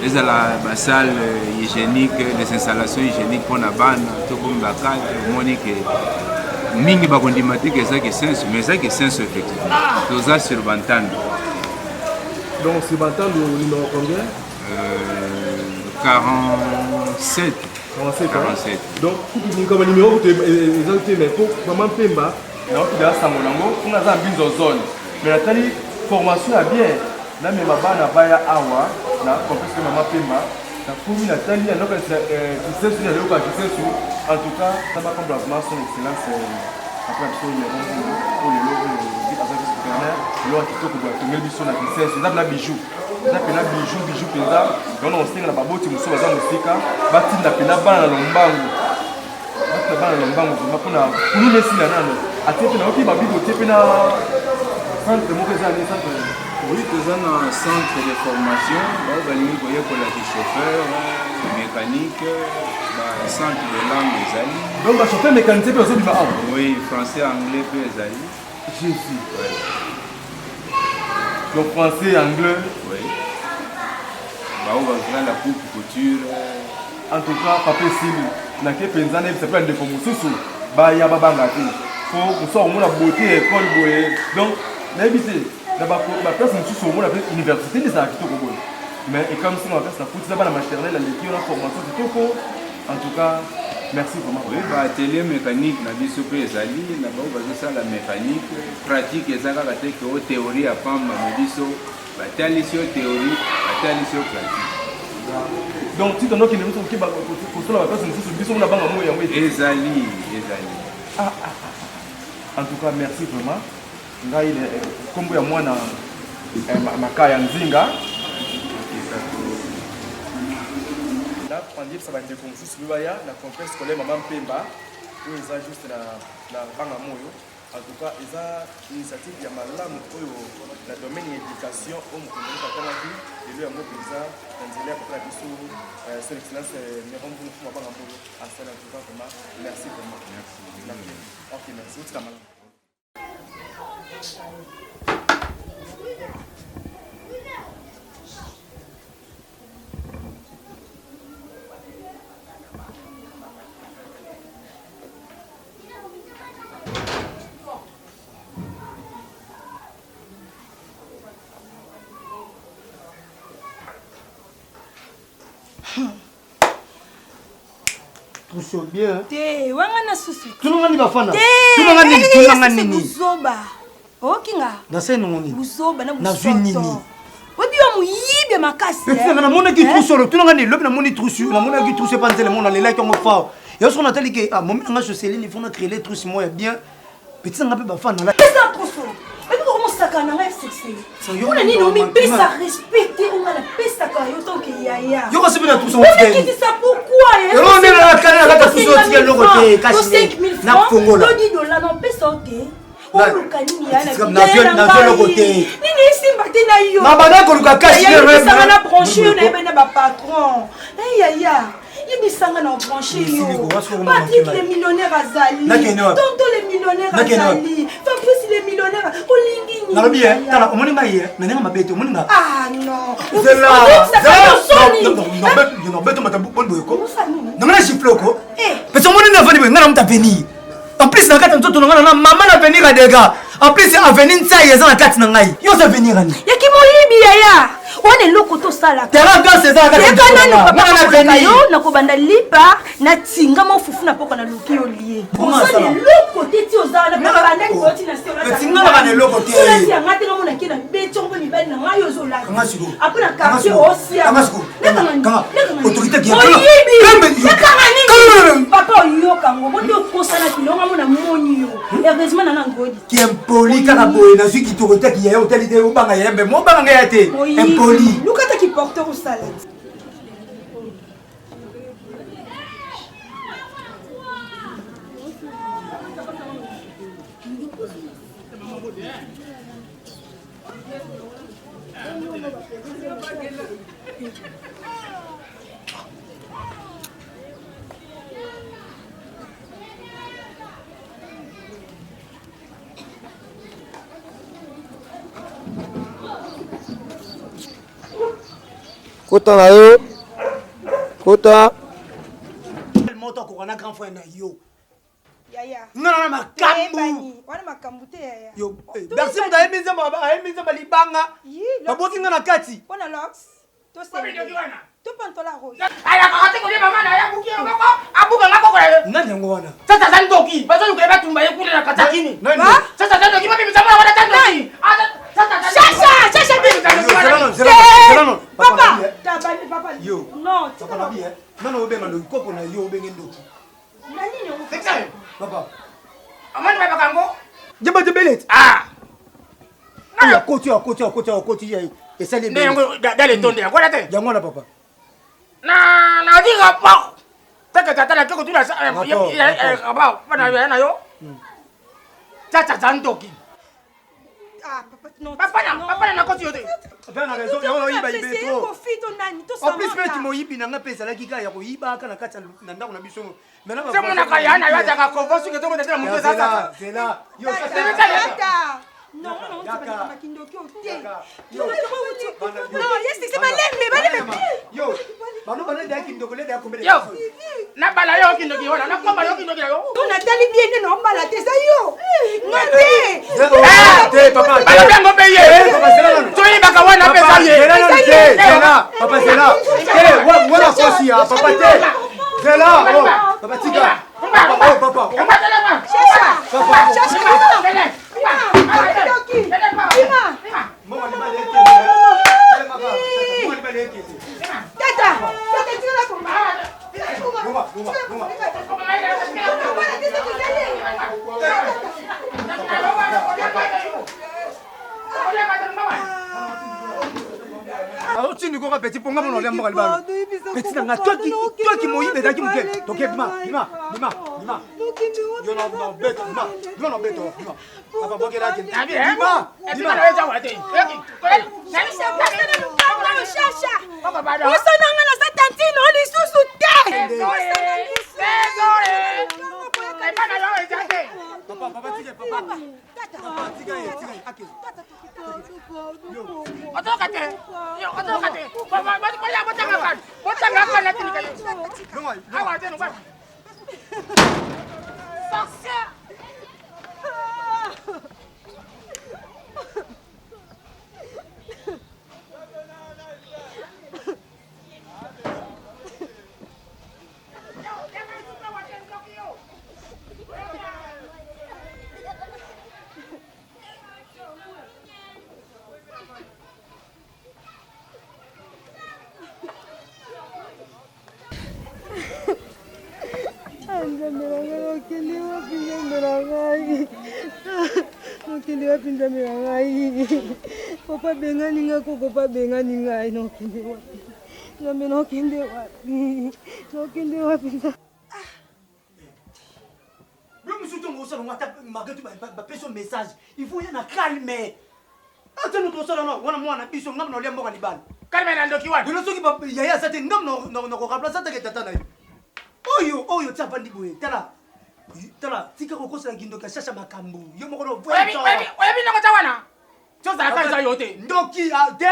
les la salle hygiénique, les installations hygiéniques pour la bande, tout comme la carte, monique. Mingi bakondimati que ça qui sens, mais ça qui sens effectivement. Tout ça sur Bantan. Donc sur Bantan le numéro combien 47. 47. Donc comme numéro exactement mais pour maman Pemba, donc il y a ça mon amour, on a ça bien zone. Mais la tali formation est bien. Là mais ma bana baya awa na complexe maman Pemba. La commune a tali alors que c'est sur le local qui c'est en tout cas ça va comme vraiment son excellence après absolument pour les locaux dit avec ce gouverneur l'autre qui toko pour tenir biso na kisese ça na bijou ça pena bijou peza donc on stinga na baboti muso baza musika batinda pena bana na lombangu batinda bana na lombangu mpona kulule sila nano atepe na oki babibo tepe na centre moko za ni centre. Oui, nous avons un centre de formation, nous avons un chauffeur, mécanique, un centre de langue des alliés. Donc, le chauffeur mécanique, c'est aussi du Maham. Oui, français, anglais, puis les alliés. Jésus. Oui. Donc, français, anglais. Oui. On va faire la coupe, couture. En tout cas, papa, si vous n'avez pas pensé, c'est plein de formations. Il y a pas de faut on a beauté, école, donc, n'habitez. La place est sur l'université des arts mais et comme si on a fait ça la maternelle, la formation de Toko. En tout cas, merci vraiment. Oui, atelier mécanique, na biso pe ezali, na ba ça la mécanique, pratique ezaka la théorie à pamba na biso, ba talisio théorie, ba talisio pratique. Donc si on a qui ne veut pas pour la place nous sur biso na banga moya ezali. En tout cas, merci vraiment. Ngai kombo ya mwana makaya nzinga là pandie ça va être comme ça baya la complexe scolaire maman Pemba où ils a juste la banga moyo en tout cas ils a initiative ya malamu oyo la domaine éducation au mukunda kama ki lelo ya mopeza nzela pour la biso son excellence mais on vous fuma banga moyo à ça en tout cas vraiment merci vraiment merci. OK merci tout kamala. Tout bien. Te, wangana susu. Tunangani bafana. Tunangani Tunangani nini? Buzoba. Okinga. Nase nongoni. Buzoba na buzoba. Na zwi nini? Webi wa muyibe makasi. Peut-être na mona ki trousolo. Tunangani lobi na moni trousu. Na mona ki trousu panzele mona lela ki ngo fa. Et on a tali que ah moment nga Joseline il faut na créer les trousses moi bien. Petit nga pe bafana la. Pesa trousolo. Et puis comment ça kana nga sexy. On a ni no mi pesa respecter on a la pesa ka yo tant que yaya. Yo ko se bina trousolo. Mais qui dit ça pourquoi? Et on est là kana la trousolo ti le côté caché. Na Congo là. $10 non pesa OK. Na le côté. côté na yo. Na bana ko luka kasi na branché na bana ba patron. Yaya. Yebisanga na branché yo. Patrick les millionnaires azali. Tonto les millionnaires azali. Fabrice les millionnaires. Olingi ni. Na bien, tala omoni maye, na nenga mabete omoni nga. Ah non. C'est là. Non, beto matabu bon boyoko. Non na chifle ko. Parce que omoni na vani nga na mta venir. En plus na kata mtoto nga na maman na venir à des gars. En plus avenir nsa yeza na kati na ngai. Yo sa venir ani. Yaki moyibi yaya. Wana loko to sala. Terrain dans ces ans kati. Kana na venir. Yo na ko banda lipa na tinga mo fufu na poko na luki yo lié. Comment ça? Loko te ti ozala na banda ko ti na sio na. Tinga na loko te. Sala ti ngati nga mona kina beto ngo mi bali na ngayo zo la. Kangasigo. Après na quartier osia. Kangasigo. Autorité qui papa yo kango boto kosala kilonga mona moni yo. Heureusement na ngodi. Qui impoli kaka boye na ziki autorité qui ya hôtelité au banga yembe mo banga ngayate. Impoli. Lukata ki porteur au salade. Kota na yo. Kota. Moto ko na grand frère na yo. Yaya. Non, makambu. Wana makambu te yaya. Yo, merci pour d'aller miser ma libanga. Baboki nga na kati. Pona lox. To se. To pantola rose. Aya kakate ko mama na ya buki ngoko. Abuka ngako ko le. Nani yango wana? Sasa zandoki. Bazo yuko eba tumba yekule na katakini. Sasa zandoki mabi mtamana wana zandoki. Sasa Papa, tabani papa. Yo. Non, papa na bien. Non, obenga ndo koko na yo obenge ndoki. Nani yo? Sexy. Papa. Amani baba kango. Jamba de belet. Ah. Na koti ya. Esali be. Ndengo dale tonde ya. Kwala te. Yango na papa. Na diga pa. Taka tata kiko tuna ya ba bana yana yo. Tata zandoki. Ah, papa, non. Papa na koti yote. Papa na raison, yango yiba ibe to. Profite nani to en plus petit moyibi nanga pesa la kika ya ko yiba kana kati na ndako na biso. Maintenant c'est mon akaya na yaza ka convention que tout le monde était monté ça. C'est là. Yo, ça c'est non, makindoki ote. Non, c'est malembe. Yo, bano bana da kindoko le da ko yo. Na bala yo kindoki wana, na komba yo kindoki yo. On a tali bien no bala te sa yo. Te papa. Bala bien go payer. Papa c'est là. Tu y baka wana pesa ye. C'est là. Papa c'est là. Voilà kosi ya papa te. C'est là. Oh, papa tika. Papa, papa. Alors tu ne comprends pas petit ponga mon lembo kalba. Petit nga toi qui moyi beta qui muke. Donc bima. Yo no beto, bima no beto. Papa boke la kin. Bima. Bima na weja wate. Papa bado. Usana ngana sa tantino li susu te. Papa tige papa. Papa tige ake. Otokate. Yo otokate. Papa ya botanga kan. Botanga kan natini kayo. Awa teno ba. Sorcière. Nokende wapi nzambe na ngai? Papa bengani nga koko papa bengani ngai nokende wapi? Nzambe nokende wapi? Nokende wapi? Le monsieur tombe au salon, ma gueule, tu m'as fait son message. Il faut y en a calme. ata no tosala no wana mwana biso ngam no lembo kanibana kalme na ndoki wana dilo soki yaya sate ngam no ko kapla sate ke tata na yo oyo tsapa ndiboye tala tika ko kosa ngindoka shasha makambu yo moko no oya bi nako tawana choza kanza yote ndoki ate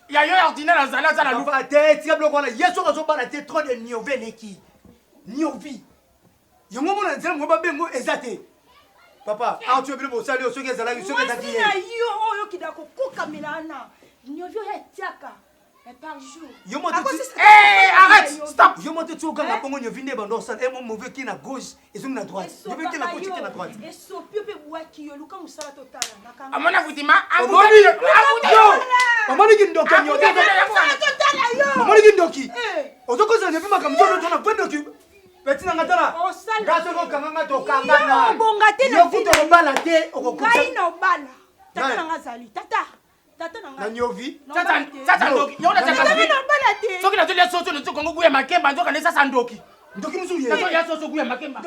ya yo ordinaire zala zala lu ate tika bloko wana yeso ka zo bana te trop de nioveleki niovi yo mo na nzela mo ba bengo ezate papa tu es venu saluer ceux qui sont là ceux qui t'attendent yo oyo kidako koka milana nyovio ya tiaka par jour yo mo arrête stop yo mo te tu okanga bongo nyovi ne bando ça et mon mauvais qui na gauche et sur na droite yo veut que na gauche qui na droite et so piope bwaki yo luka musala totala nakanga amona vutima amoni kindoki nyovi totala yo amoni kindoki ozoko za nyovi makamzo tona vendoki Betina ngatala. Ngaso ko kanga to kanga na. Bonga te na. Yo kuto bala te okokuta. Ngai no bala. Tata nanga zali. Tata nanga. Na nyovi. Tata ndoki. Yo na tata ndoki. No bala te. Soki na tole soso nzo kongo guya makemba nzo kana sasa ndoki. Ndoki musuye. Tata ya soso guya makemba.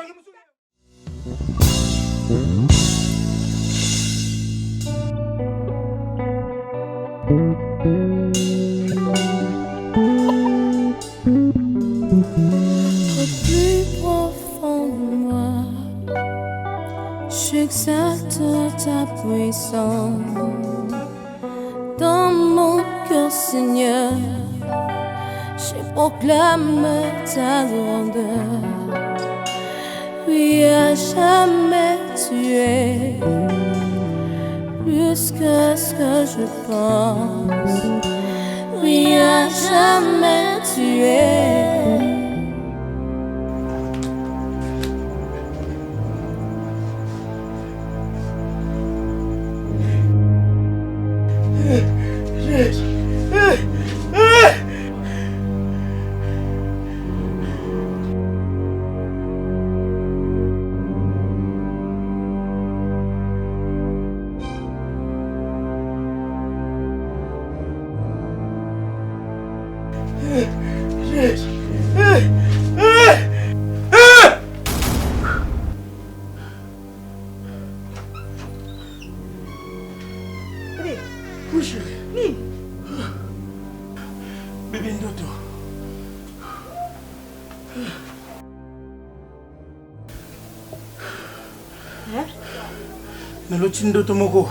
J'exalte ta puissance dans mon cœur, Seigneur. Je proclame ta grandeur. Oui, à jamais tu es plus que ce que je pense. Oui, à jamais tu es. Bébé Ndoto. Naloti Ndoto moko.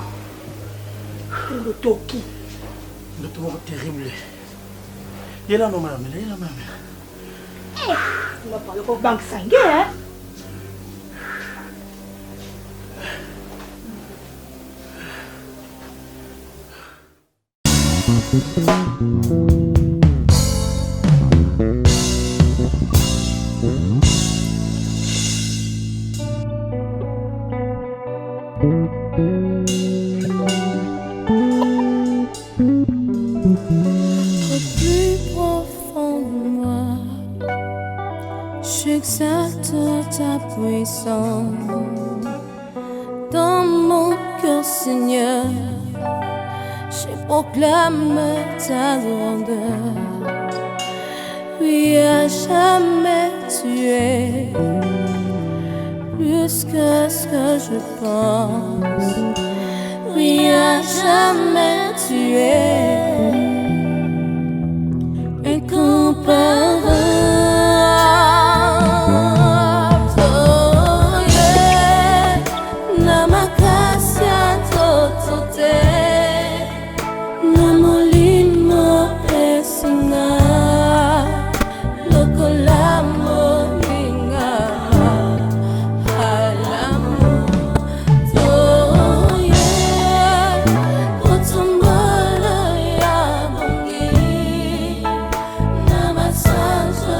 Ndoto qui? Ndoto moko terrible. Yela no mama, yela mama. Tu vas parler au banque sanguine, hein? J'exalte ta puissance dans mon cœur, Seigneur. Je proclame ta grandeur. Oui, à jamais tu es plus que ce que je pense. Oui, à jamais tu es incomparable. Songs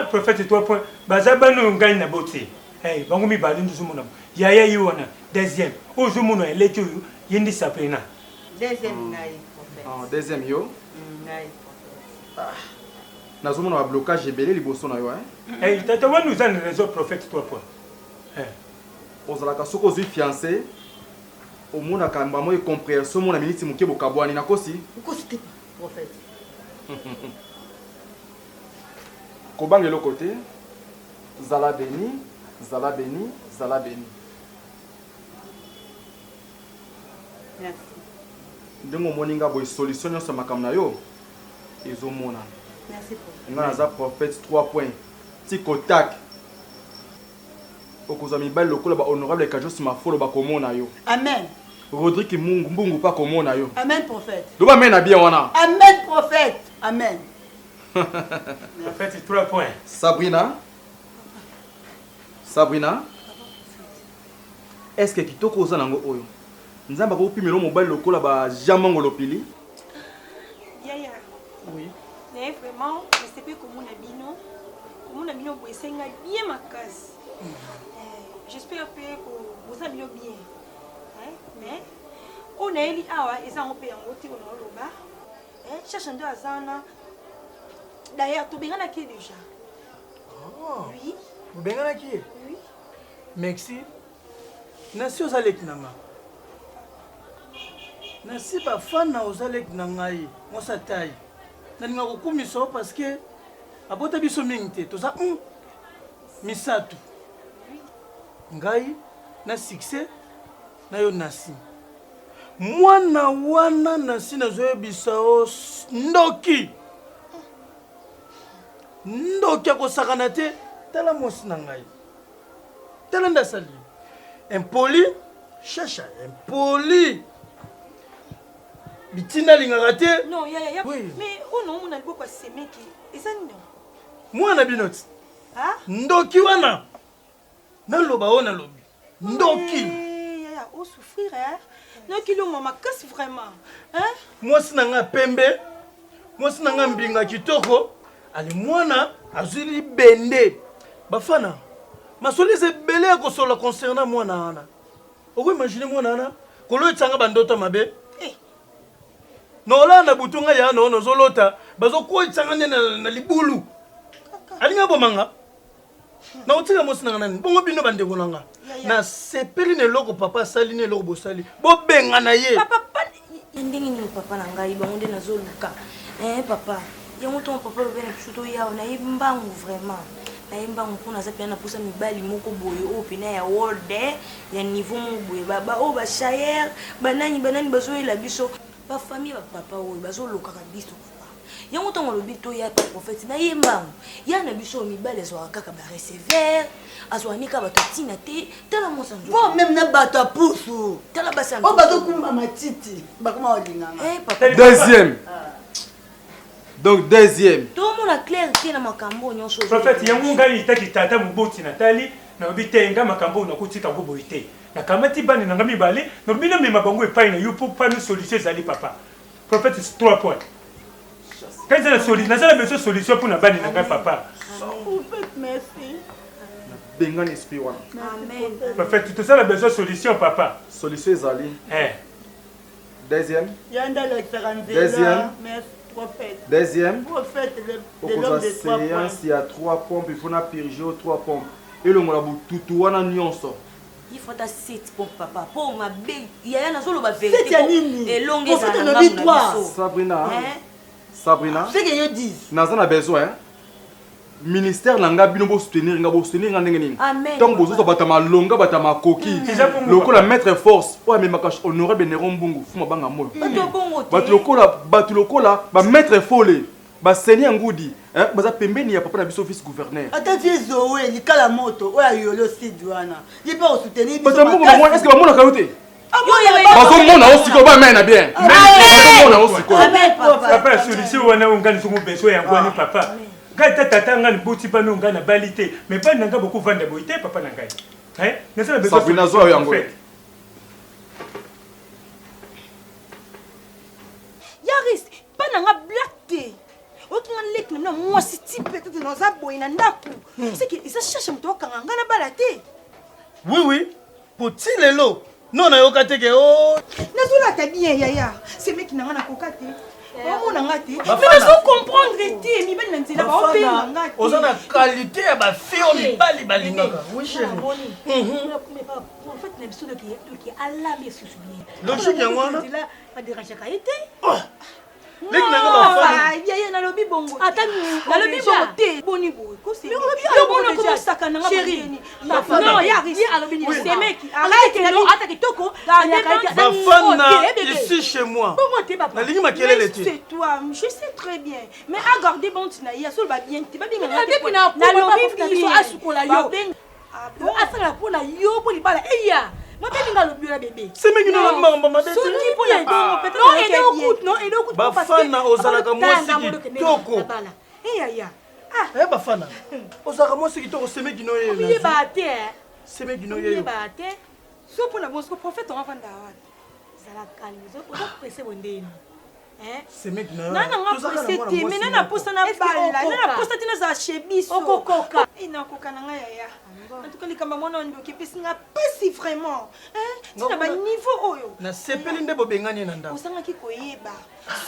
Prophète 3 points. Bazabano ngagne na boté. Bango mi bali nduzu mona. Yaya yiwana deuxième. Ozo mona eleto yendi sapena. Deuxième ngai prophète. Ah, deuxième yo. Ngai. Nazo mona blocage ebele liboso na yo tata wana nous en raison prophète 3 points. Ozalaka soko ozwi fiancé. Omona kamba mo compréhension mona miniti muke bokabwani nakosi. Ukosi te prophète. Kobang le côté, Zala béni, Zala béni, Zala béni. Merci. Ndenge moninga boy solution nyonso makamna yo ezomona. Merci prophète. Nga naza prophète 3 points. Tiko tak. Okoza mibali lokola ba honorable Kajos Mafolo ba komona yo. Amen. Rodrigue Mbungu pa komona yo. Amen prophète. Doba mena bien wana. Amen prophète. Amen. Prophète 3 points. Sabrina. Est-ce que kitoko oza nango oyo? Nzamba ko pimelo mobile lokola ba jamango lopili? Yaya. Oui. Mais vraiment, je sais pas comment on a bino boisenga bien ma case. J'espère que vous avez bien. Mais on a eli awa eza ngopé yango ti on loba. Cherche ndo azana. D'ailleurs, tu benga qui déjà? Oh. Oui. Vous benga qui? Oui. Merci. Nasi ozalek nanga. Nasi ba fan na ozalek nanga yi. Mosa tai. Na ninga ko kumiso parce que abota biso mingte. Toza misatu. Ngai na succès na yo nasi. Mwana wana nasi na zoe bisao ndoki. Ndoki akosakana te tala mosi na ngai. Tala ndasali. Impoli, chacha, impoli. Bitina lingaka te. Non, ya. Oui. Mais on a mon albo pas semeki. Et ça non. Mwana binoti. Ah? Ndoki wana. Na loba ona lobi. Ndoki. Ya, on souffrir hein. Non ki lo mama casse vraiment. Hein? Mosi na nga pembe. Mosi na nga mbinga kitoko. Ali mwana azuli bende. Bafana. Masoli se belé ko solo concernant mwana ana. Oko imaginer mwana ana kolo etanga bandoto mabe. Nola na butunga ya no zolota bazo ko etanga na libulu. Alinga bomanga. Na otika mosi na nani. Bongo bino bande konanga. Na sepeli ne loko papa sali ne loko bosali. Bo benga na ye. Papa ndenge ni papa na ngai bango nde nazoluka. Papa. Yango ton papa le bene chuto ya na yimbangu vraiment. Na yimbangu kuna za pia na pusa mibali moko boye o pina ya world ya niveau mo boye baba o ba shayer banani bazo ela biso ba famille ba papa o bazo loka biso papa. Yango ton lo bito ya prophète na yimbangu. Ya na biso mibali zo kaka ba recevoir azwanika batatina te tala mosanzo. Bon même na bato pusu. Tala basanzo. O bazo kuma matiti. Bakoma olinganga. Papa. Deuxième. Donc deuxième. Tout le monde a clair qui na makambo nyonso. Prophète yango ngai itaki tata muboti natali na bitenga makambo na kutika ngobo ite. Na kamati bani na ngami bale no bino me mabango epai na yupo pa no solution zali papa. Prophète 3 points. Quand c'est la solution, na sala besoin solution pour na bani na ngai papa. Prophète merci. benga esprit wana. Amen. Parfait, tout ça a besoin de solution, papa. Solution ezali. Deuxième. Deuxième. Deuxième. Prophète, Pour la séance, il y a 3 pompes, il faut purger aux 3 pompes. Et le molabu tout wana nyonso. Il faut ta 7 pompes, papa. Pour ma belle, il y a un azolo ba vérité. Et longue Sabrina. Sabrina. C'est que je dis. Naza na besoin. Ministère nanga bino bo soutenir nga ndenge nini. Amen. Donc bozo batama longa batama koki. Loko la mettre force. Ouais mais makash honoré Benéron Mbungu fuma banga molo. Batu lokola ba mettre folle. Ba seigneur ngudi. Hein baza pembeni ya papa na biso office gouverneur. Atati zoé likala moto oya yolo sidwana. Il peut soutenir biso. Batu mbungu est-ce que ba mona kayote? Bazo mona osiko ba mena bien. Bazo mona osiko. Papa solution wana ungani sungu besoin ya kwani papa. Gata tata ngani boti pa no ngana balite mais pas nanga beaucoup vendre boité papa nangai hein nasa na besoin Sabrina zo yango Yaris pas nanga blatte okinga lek na moi si type peut-être dans za boy na ndaku c'est que ça cherche mto kanga ngana balate oui poti lelo non na yoka teke o nazola ta bien yaya c'est mec na ngana kokate. Mais je comprendre te mi ben nzela ba opema ngati. Ozana qualité ya ba fille bali balingaka. Oui chérie. En fait na biso qui ala mais sous bien. Logique ya ngwana. Nzela pas déranger ka été. Lek na ngaba femme. Yaya na lobi bongo. Attends, na lobi bongo te boni boy. Ko c'est. Yo bongo ko saka na ngaba chérie. Non, ya ri alobi ni c'est mec. Arrête no ataki toko. Bafana ici chez moi. Na lingi makelele te. C'est toi, je sais très bien. Mais à garder bon tina ya sol ba bien, tu ba bien na lobi biso asukola yo. Asala pona yo poni bala eya. Moi bien lobi la bébé. C'est mec na mamba mabete. Soki pona bongo peut-être. Non, et donc Bafana ozalaka mwasi kitoko. Eya ya. Ah, Bafana. Ozalaka mwasi kitoko c'est mec no ye. Obi ba te. C'est mec no ye. Obi ba te. So pona bongo prophète on va vendre zala calme. Zo pressé bondeni. C'est mec na. Nana pressé te mais nana posta na bala. Nana posta tina za chebiso. Okokoka. Ina koka na ya. En tout cas les kamba mona ndo kepesi nga pesi vraiment. Tina ba niveau oyo. Na sepeli nde bobengani na ndako. Osanga ki koyeba.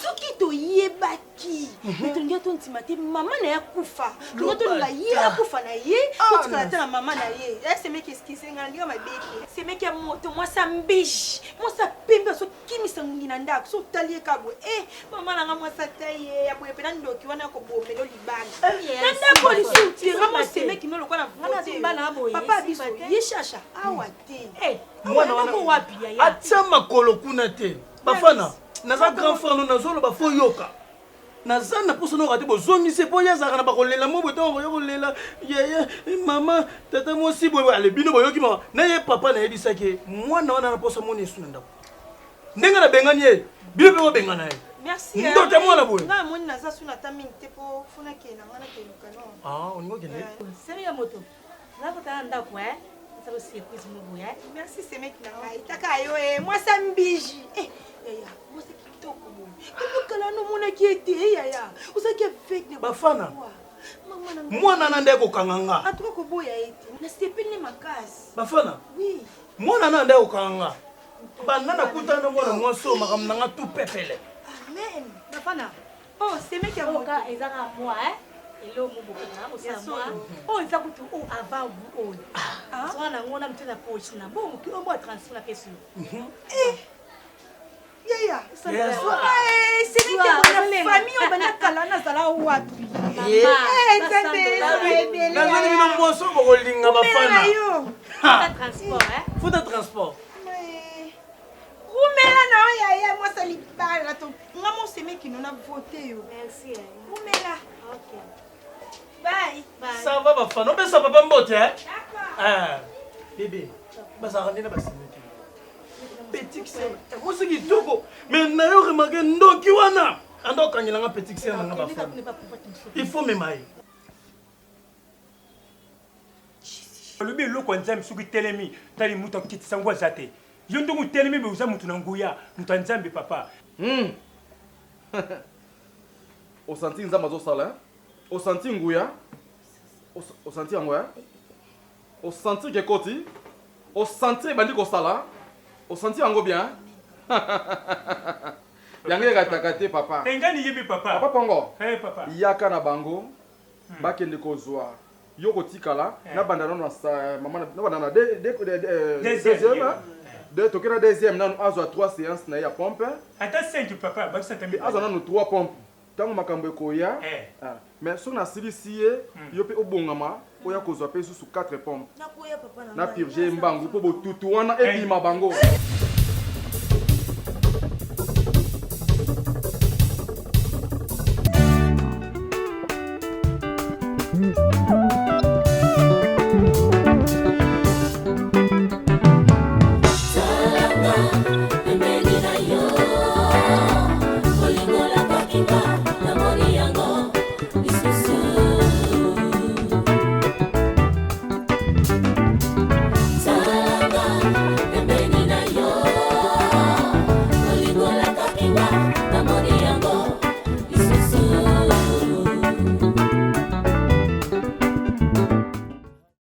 Soki to yebaki. Mais to ngia to ntimate mama na ya kufa. To to la ye ya kufa na ye. To kala ta na mama na ye. C'est mec excusez nga ndia mabeki. C'est mec ya moto moi ça mbish. Moi ça pembe so kimisa ngi na ndako. So talie kabo. Mama na nga moi ça taille ya boye pena ndoki wana ko bomelo libanga. Na ndako li suti vraiment c'est mec qui no lokwa na ngana papa biso yeshasha awate mwana wana atia makolo kuna te bafana naza grand frère no nazoloba fo yoka naza na poso no kati bozongise po yazaka na bakolela mo boto koyokolela yeye mama tata mosi boye ale bino boyoki mama na ye papa na yebisaki mwana wana na poso moni esu na ndako ndenge na bengani ye bino pe bengana ye. Merci. Ndote mwana boye. Nga moni naza suna taming te po funa ke na ngana ke lukano. Ah, on ngo kende. Seri ya moto. Na ko tanda ndako ça va surprise mo boya. Merci c'est mec na ngai. Taka yo moi ça mbiji. Yaya, moi c'est kitoko mo. Ko kala no mona ki ete yaya. Usaki avec ne bafana. Mwana na ndeko kanganga. Atuko ko boya ete. Na sepeli makasi. Bafana. Oui. Mwana na ndeko kanganga. Banana kutana mwana mwaso makamnanga tout pepele. Amen. Bafana. Oh, c'est mec qui a moka ezaka moi Hello mo bokana mo sa moi. Oh, ça coûte avant vous. Ah, ça na ngona mtena poche na bon ki ombo transfer la question. Yaya, c'est mec qui a la famille on bana kala na sala wapi. Tande. Nazali bino mwaso bokolinga bafana. Futa transport Futa transport. Oumela na yaya moi ça li parle ton. Maman c'est mec qui nous a voté yo. Merci. Oumela. OK. Bye. Bye. Ça va bafana. On ça papa mbote hein. D'accord. Bébé. Basa randina basimeti. Petit sœur. Moi c'est qui toko. Mais na yo remarqué ndoki wana. Ando kanyelanga petit sœur na bafana. Il faut me mailler. Lobi loko nzambe suki telemi tali muto kitisa ngwa zate. Yo ndongo telemi be uza mutu na nguya mutu nzambe papa. O senti nzambe zo sala. O senti nguya. O senti ngoya. Au sentir que côté, au sentir bandi ko sala, au sentir ango bien. Yange katakate papa. Engani yebi papa. Papa pongo. Eh papa. Yaka na bango. Bakende ko zwa. Yoko tikala na bandana na sa maman na bandana deuxième. De tokera deuxième na azo 3 séances na ya pompe. Ata 5 papa, bakisa tambi. Azo na 3 pompes. Tango makambo koya. Mais so na silisiye yo pe obongama oya kozwa pe susu 4 pompes. Na purger mbangu po botutu wana ebima bango.